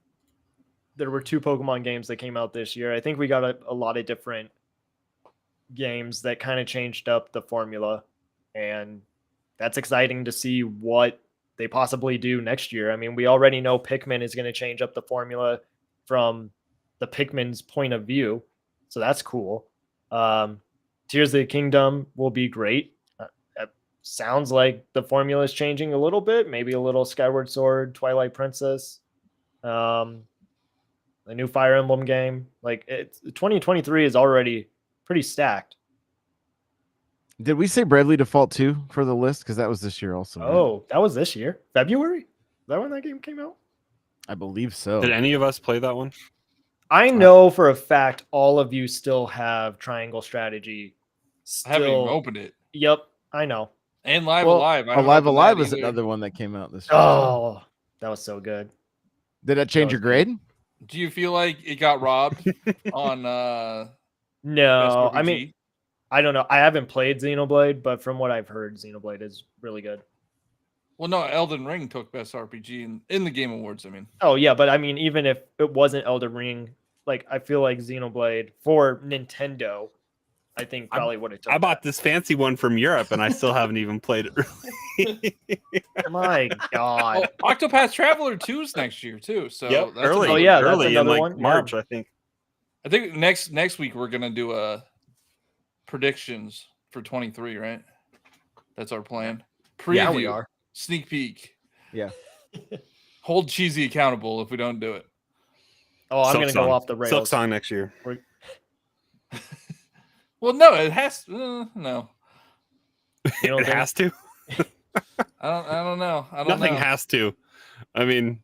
there were 2 Pokemon games that came out this year. I think we got a lot of different games that kind of changed up the formula, and that's exciting to see what they possibly do next year. I mean, we already know Pikmin is going to change up the formula from the Pikmin's point of view, so that's cool. Tears of the Kingdom will be great. It sounds like the formula is changing a little bit, maybe a little Skyward Sword, Twilight Princess, the new Fire Emblem game. Like, 2023 is already pretty stacked. Did we say Bravely Default 2 for the list? Because that was this year also. right? Oh, that was this year, February. Is that when that game came out? I believe so. Did any of us play that one? I know for a fact all of you still have Triangle Strategy. I haven't even Still, opened it. yep, I know. And Live Well, Alive. I haven't Alive opened Alive that was either. another one that came out this year. Oh, that was so good. Did that change that your was grade? Do you feel like it got robbed on No, Best I mean, RPG? I don't know. I haven't played Xenoblade, but from what I've heard, Xenoblade is really good. Well, no, Elden Ring took Best RPG in the Game Awards. I mean, Oh yeah, but I mean, even if it wasn't Elden Ring, like I feel like Xenoblade for Nintendo, I think probably would have took I bought this fancy one from Europe, and I still haven't even played it. Really. My God. Oh, Octopath Traveler 2 is next year too. So Yep, that's early. Oh, another- yeah, that's early in another like one. Yeah. March, I think. I think next week we're gonna do a predictions for 23, right? That's our plan. Preview, Yeah, we are. sneak peek. Yeah. Hold Cheesy accountable if we don't do it. Oh, I'm Silk going to Song. go off the Silk rails. Song next year. Well, no, it has. No, You don't It think? has to. I don't know. I don't Nothing know. has to. I mean,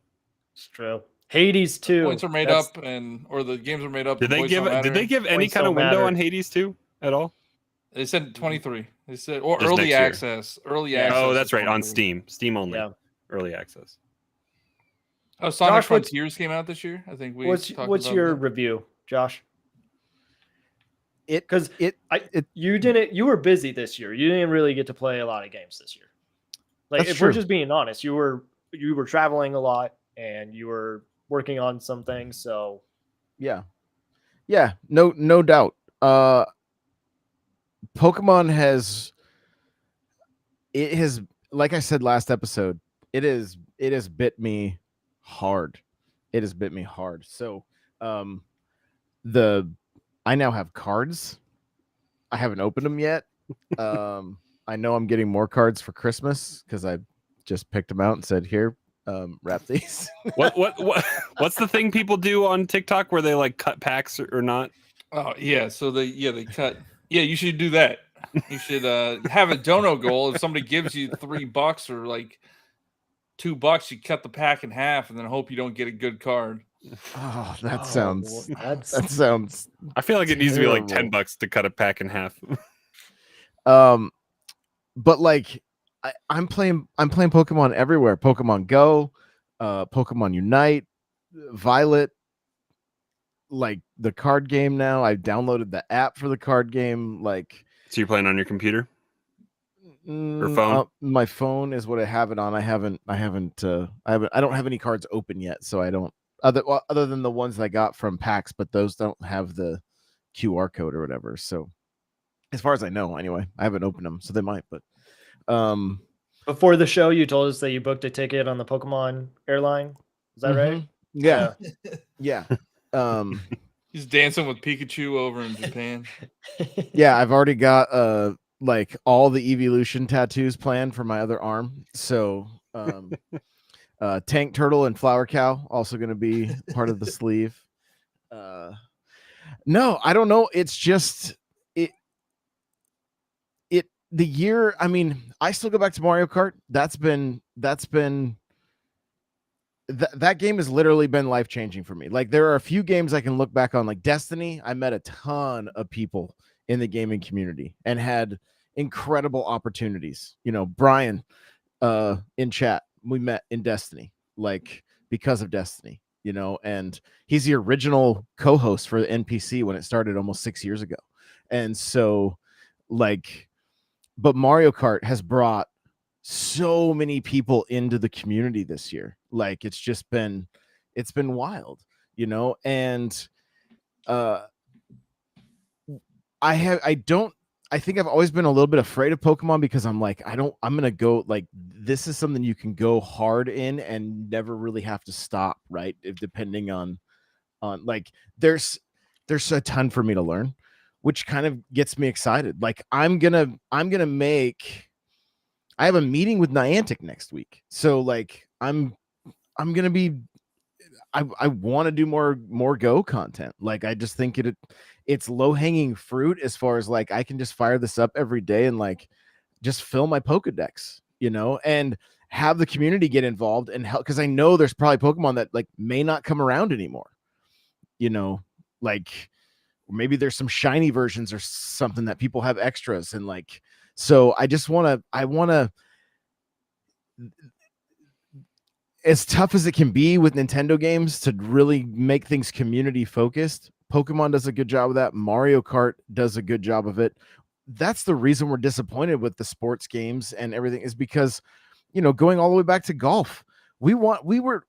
It's true. Hades too. Points are made up, or the games are made up. did and they points give don't did they matter. give any Points kind of don't window matter. on Hades 2 at all? They said 23. They said or Just early next year. access. Early Yeah. access. Oh, is that's right. On 23. Steam. Steam only. Yeah. Early access. Oh, Sonic Josh, what's- Frontiers came out this year. I think we. What's talked what's about your that. review, Josh? Because You were busy this year. You didn't really get to play a lot of games this year. Like That's if we're true. just being honest, you were traveling a lot and you were working on some things. So yeah, no doubt. Pokemon has like I said last episode, it has bit me hard. It has bit me hard. So I now have cards. I haven't opened them yet. I know I'm getting more cards for Christmas because I just picked them out and said, here, wrap these. What's the thing people do on TikTok where they like cut packs or not? Oh yeah, so they cut. Yeah, you should do that. You should have a dono goal. If somebody gives you $3 or like $2, you cut the pack in half and then hope you don't get a good card. Oh, that sounds. that's That sounds. I feel like it needs to be like Terrible. $10 to cut a pack in half. But like I'm playing Pokemon everywhere. Pokemon Go, Pokemon Unite, Violet, like the card game now. I downloaded the app for the card game. Like, So you're playing on your computer or phone? my phone is what I have it on. I don't have any cards open yet, so I don't other than the ones I got from PAX, but those don't have the QR code or whatever. So as far as I know, anyway, I haven't opened them, so they might, but before the show, you told us that you booked a ticket on the Pokemon airline. Is that right? Yeah. Yeah. He's dancing with Pikachu over in Japan. Yeah, I've already got like all the evolution tattoos planned for my other arm. So Tank Turtle and Flower Cow also going to be part of the sleeve. No, I don't know. It's just the year. I mean, I still go back to Mario Kart. That game has literally been life-changing for me. Like there are a few games I can look back on, like Destiny. I met a ton of people in the gaming community and had incredible opportunities. You know, Brian in chat, we met in Destiny, like because of Destiny, you know, and he's the original co-host for the NPC when it started almost 6 years ago. And so like, but Mario Kart has brought so many people into the community this year. Like it's been wild, you know, and I think I've always been a little bit afraid of Pokemon because I'm like, I'm going to go like, this is something you can go hard in and never really have to stop. Right. Depending on like, there's a ton for me to learn, which kind of gets me excited. Like I have a meeting with Niantic next week. So like, I want to do more Go content. Like I just think it's low hanging fruit as far as like I can just fire this up every day and like just fill my Pokedex, you know, and have the community get involved and help, because I know there's probably Pokemon that like may not come around anymore, you know, like maybe there's some shiny versions or something that people have extras, and like so I want to as tough as it can be with Nintendo games to really make things community focused. Pokemon does a good job of that. Mario Kart does a good job of it. That's the reason we're disappointed with the sports games and everything, is because, you know, going all the way back to golf, we were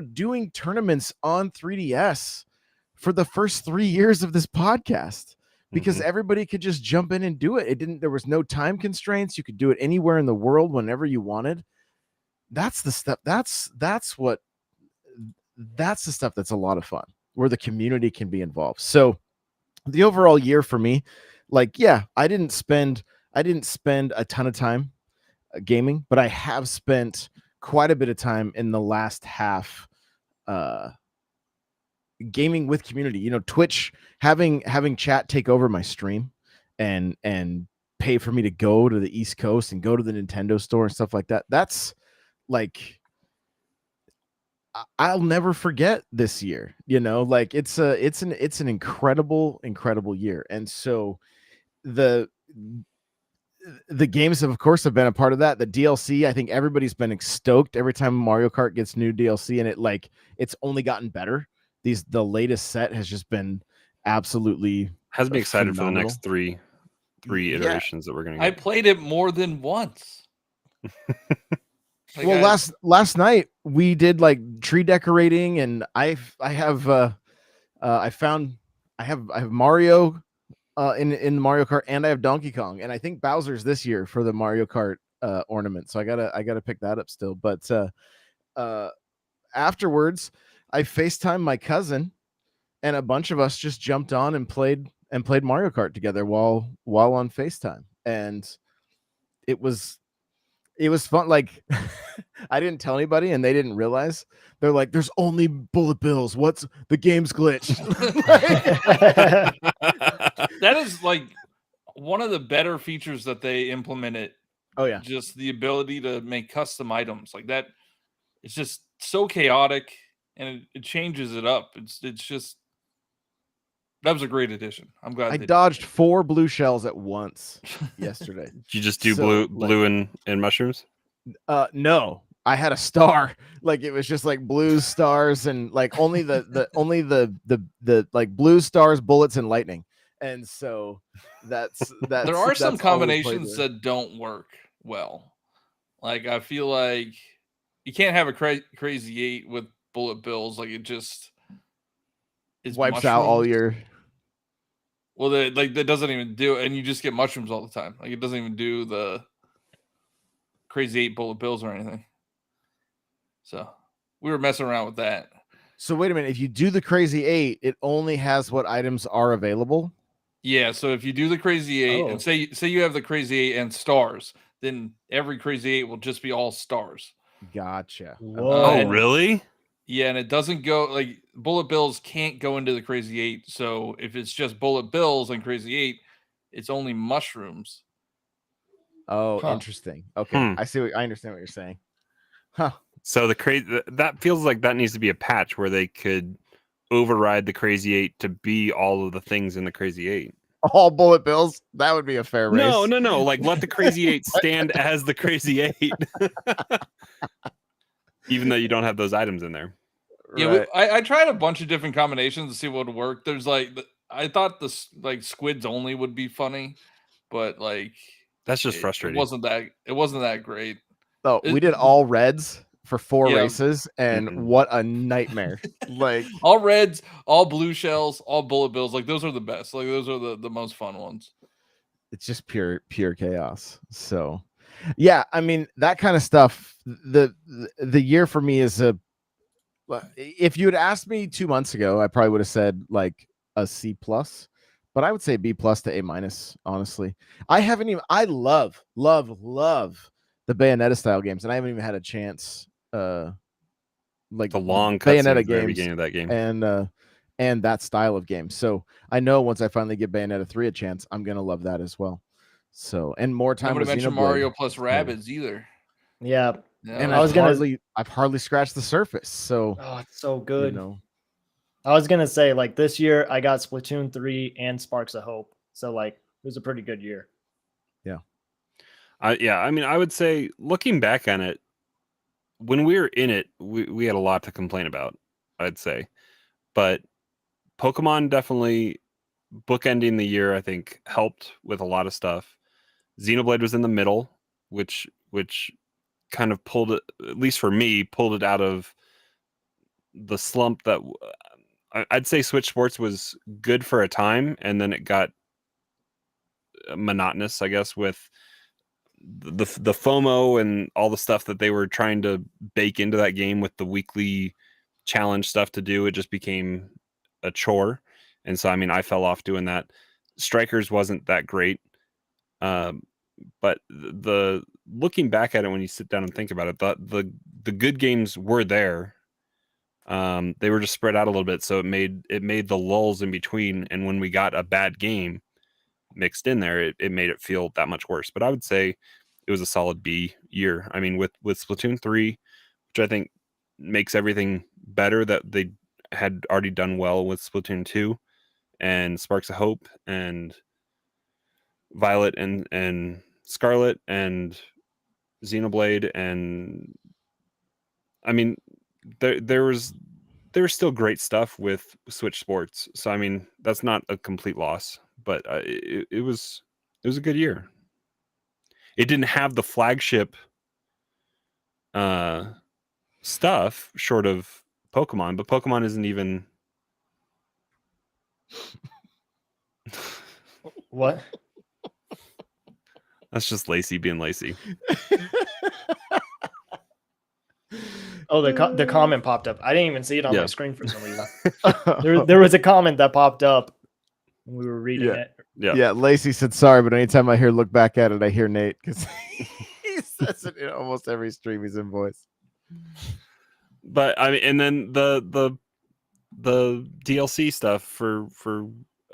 doing tournaments on 3DS for the first 3 years of this podcast. because everybody could just jump in and do it. There was no time constraints. You could do it anywhere in the world whenever you wanted. That's the stuff. That's the stuff that's a lot of fun, where the community can be involved. So the overall year for me, like, yeah, I didn't spend a ton of time gaming, but I have spent quite a bit of time in the last half gaming with community. You know, Twitch, having chat take over my stream and pay for me to go to the East Coast and go to the Nintendo store and stuff like that. That's like, I'll never forget this year. You know, like it's an incredible year. And so the games of course have been a part of that. The DLC, I think everybody's been stoked every time Mario Kart gets new DLC, and it's only gotten better. The latest set has just been absolutely has me excited phenomenal. for the next three iterations that we're gonna get. I played it more than once. Well, last night we did like tree decorating, and I have Mario in Mario Kart, and I have Donkey Kong, and I think Bowser's this year for the Mario Kart ornament. So I gotta pick that up still. But afterwards, I FaceTimed my cousin, and a bunch of us just jumped on and played Mario Kart together while on FaceTime, and it was fun. Like, I didn't tell anybody, and they didn't realize. They're like, "There's only bullet bills. What's the game's glitch?" That is like one of the better features that they implemented. Oh yeah, just the ability to make custom items like that. It's just so chaotic, and it changes it up. It's just, that was a great addition. I'm glad I dodged 4 blue shells at once yesterday. Did you just do blue and mushrooms? No, I had a star. Like, it was just like blues, stars, and like only the like blue stars, bullets, and lightning. And so that's there are some combinations that don't work well. Like, I feel like you can't have a crazy 8 with bullet bills. Like, it just wipes out all your. Well, that doesn't even do it, and you just get mushrooms all the time. Like, it doesn't even do the crazy 8 bullet bills or anything. So we were messing around with that. So wait a minute. If you do the crazy 8, it only has what items are available. Yeah. So if you do the crazy 8 and say you have the crazy 8 and stars, then every crazy 8 will just be all stars. Gotcha. Oh, really? Yeah, and it doesn't go, like, bullet bills can't go into the crazy 8. So if it's just bullet bills and crazy 8, it's only mushrooms. Oh, interesting. Okay, I understand what you're saying. Huh. So that feels like that needs to be a patch where they could override the crazy 8 to be all of the things in the crazy 8. All bullet bills? That would be a fair race. No. Like, let the crazy 8 stand as the crazy 8. Even though you don't have those items in there. Yeah, right. I tried a bunch of different combinations to see what would work. There's I thought squids only would be funny, but like, that's just frustrating. It wasn't that great. Oh, we did all reds for 4 races, and what a nightmare. Like, all reds, all blue shells, all bullet bills. Like, those are the best. Like, those are the most fun ones. It's just pure chaos. So yeah, I mean, that kind of stuff. The year for me is if you had asked me 2 months ago, I probably would have said like a C+, but I would say B+ to A-. Honestly, I love the Bayonetta style games, and I haven't even had a chance. Like the long Bayonetta games, beginning of that game, and that style of game. So I know once I finally give Bayonetta 3 a chance, I'm gonna love that as well. So, and more time. I'm gonna mention Mario plus Rabbids either. Yeah. And I've hardly scratched the surface. So it's so good. You know, I was gonna say, like, this year I got Splatoon 3 and Sparks of Hope. So like, it was a pretty good year. Yeah. I mean, I would say, looking back on it, when we were in it, we had a lot to complain about, I'd say. But Pokemon definitely bookending the year, I think, helped with a lot of stuff. Xenoblade was in the middle, which kind of pulled it, at least for me, pulled it out of the slump that I'd say Switch Sports was good for a time, and then it got monotonous, I guess, with the FOMO and all the stuff that they were trying to bake into that game with the weekly challenge stuff to do. It just became a chore. And so, I mean, I fell off doing that. Strikers wasn't that great. But the looking back at it, when you sit down and think about it, the good games were there. They were just spread out a little bit. So it made the lulls in between. And when we got a bad game mixed in there, it made it feel that much worse. But I would say it was a solid B year. I mean, with Splatoon 3, which I think makes everything better, that they had already done well with Splatoon 2 and Sparks of Hope and Violet and Scarlet and Xenoblade, and I mean there was still great stuff with Switch Sports. So I mean, that's not a complete loss, but it was a good year. It didn't have the flagship stuff short of Pokemon, but Pokemon isn't even What? That's just Lacey being Lacey. Oh, the comment popped up. I didn't even see it on my screen for some reason. there, There was a comment that popped up when we were reading it. Yeah. Lacey said sorry, but anytime I look back at it, I hear Nate because he says it in almost every stream he's in voice. But I mean, and then the DLC stuff for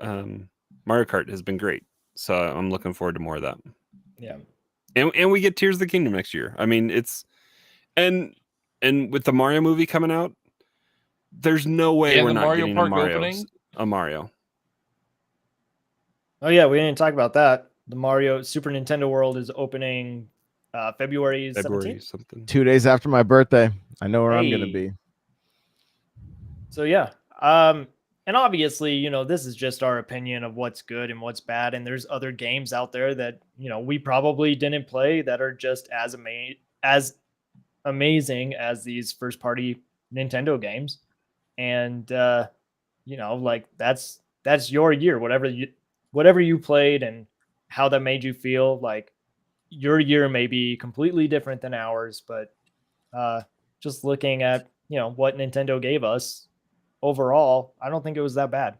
Mario Kart has been great. So I'm looking forward to more of that. Yeah. And we get Tears of the Kingdom next year. I mean, it's and with the Mario movie coming out, there's no way we're not Mario getting Park opening? a Mario. Oh yeah, we didn't talk about that. The Mario Super Nintendo World is opening February 17th. Something. 2 days after my birthday. I know where I'm gonna Hey. be. So yeah. And obviously, you know, this is just our opinion of what's good and what's bad. And there's other games out there that, you know, we probably didn't play that are just as amazing as these first party Nintendo games. And you know, like that's your year, whatever you played and how that made you feel. Like your year may be completely different than ours, but just looking at, you know, what Nintendo gave us overall, I don't think it was that bad.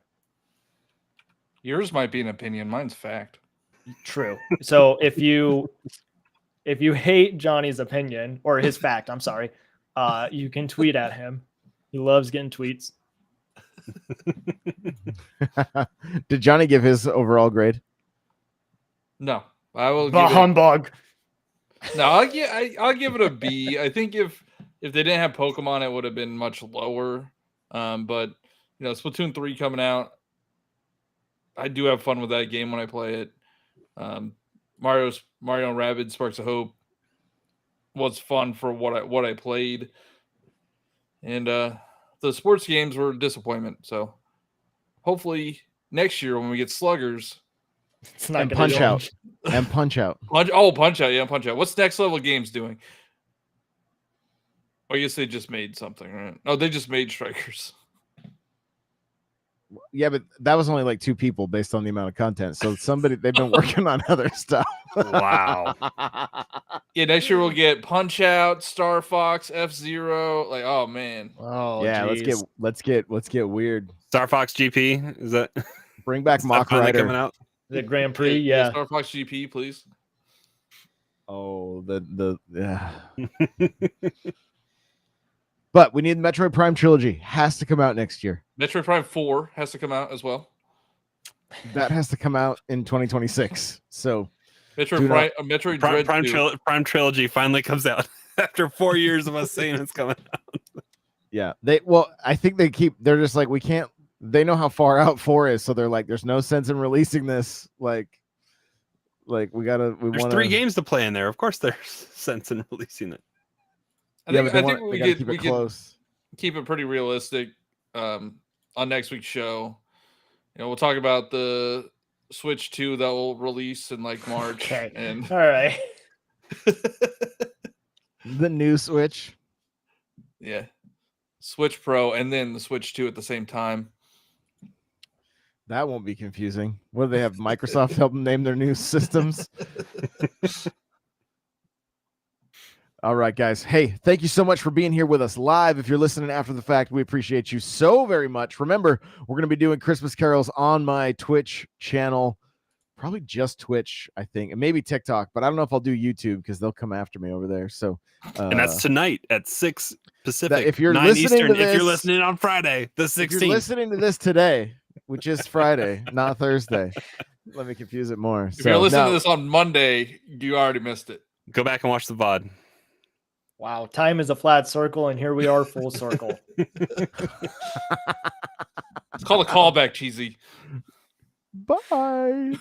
Yours might be an opinion. Mine's fact. True. So if you hate Johnny's opinion or his fact, I'm sorry, you can tweet at him. He loves getting tweets. Did Johnny give his overall grade? No, I will. The humbug. No, I'll give it a B. I think if they didn't have Pokemon, it would have been much lower. But you know, Splatoon 3 coming out, I do have fun with that game when I play it. Mario and Rabbids Sparks of Hope was fun for what I played, and the sports games were a disappointment. So hopefully next year when we get Sluggers, It's not and gonna Punch change. Out. And Punch Out. Punch Out. Yeah, Punch Out. What's Next Level Games doing? I guess they just made something, right? No, they just made Strikers. Yeah, but that was only like 2 people based on the amount of content. So they've been working on other stuff. Wow. Yeah, next year we'll get Punch Out, Star Fox, F-Zero. Like, oh man. Oh yeah, geez. let's get weird. Star Fox GP, is that Bring back is that Mach finally Rider. coming out? The Grand Prix, yeah. Star Fox GP, please. Oh, But we need the Metroid Prime trilogy. Has to come out next year. Metroid Prime 4 has to come out as well. That has to come out in 2026. So Metroid Dread 2. Prime Trilogy finally comes out after 4 years of us saying it's coming out. yeah, I think they're just like, we can't. They know how far out 4 is, so they're like, there's no sense in releasing this. Like there's 3 games to play in there. Of course, there's sense in releasing it. I think we keep it close. Keep it pretty realistic on next week's show. You know, we'll talk about the Switch 2 that will release in like March. Okay. And All right. The new Switch. Yeah. Switch Pro and then the Switch 2 at the same time. That won't be confusing. What do they have? Microsoft help them name their new systems? All right, guys. Hey, thank you so much for being here with us live. If you're listening after the fact, we appreciate you so very much. Remember, we're going to be doing Christmas carols on my Twitch channel. Probably just Twitch, I think, and maybe TikTok, but I don't know if I'll do YouTube because they'll come after me over there. So, and that's tonight at 6 Pacific, if you're 9 listening Eastern. to this, if you're listening on Friday, the 16th. If you're listening to this today, which is Friday, not Thursday. Let me confuse it more. If you're listening to this on Monday, you already missed it. Go back and watch the VOD. Wow, time is a flat circle, and here we are, full circle. It's called a callback, cheesy. Bye.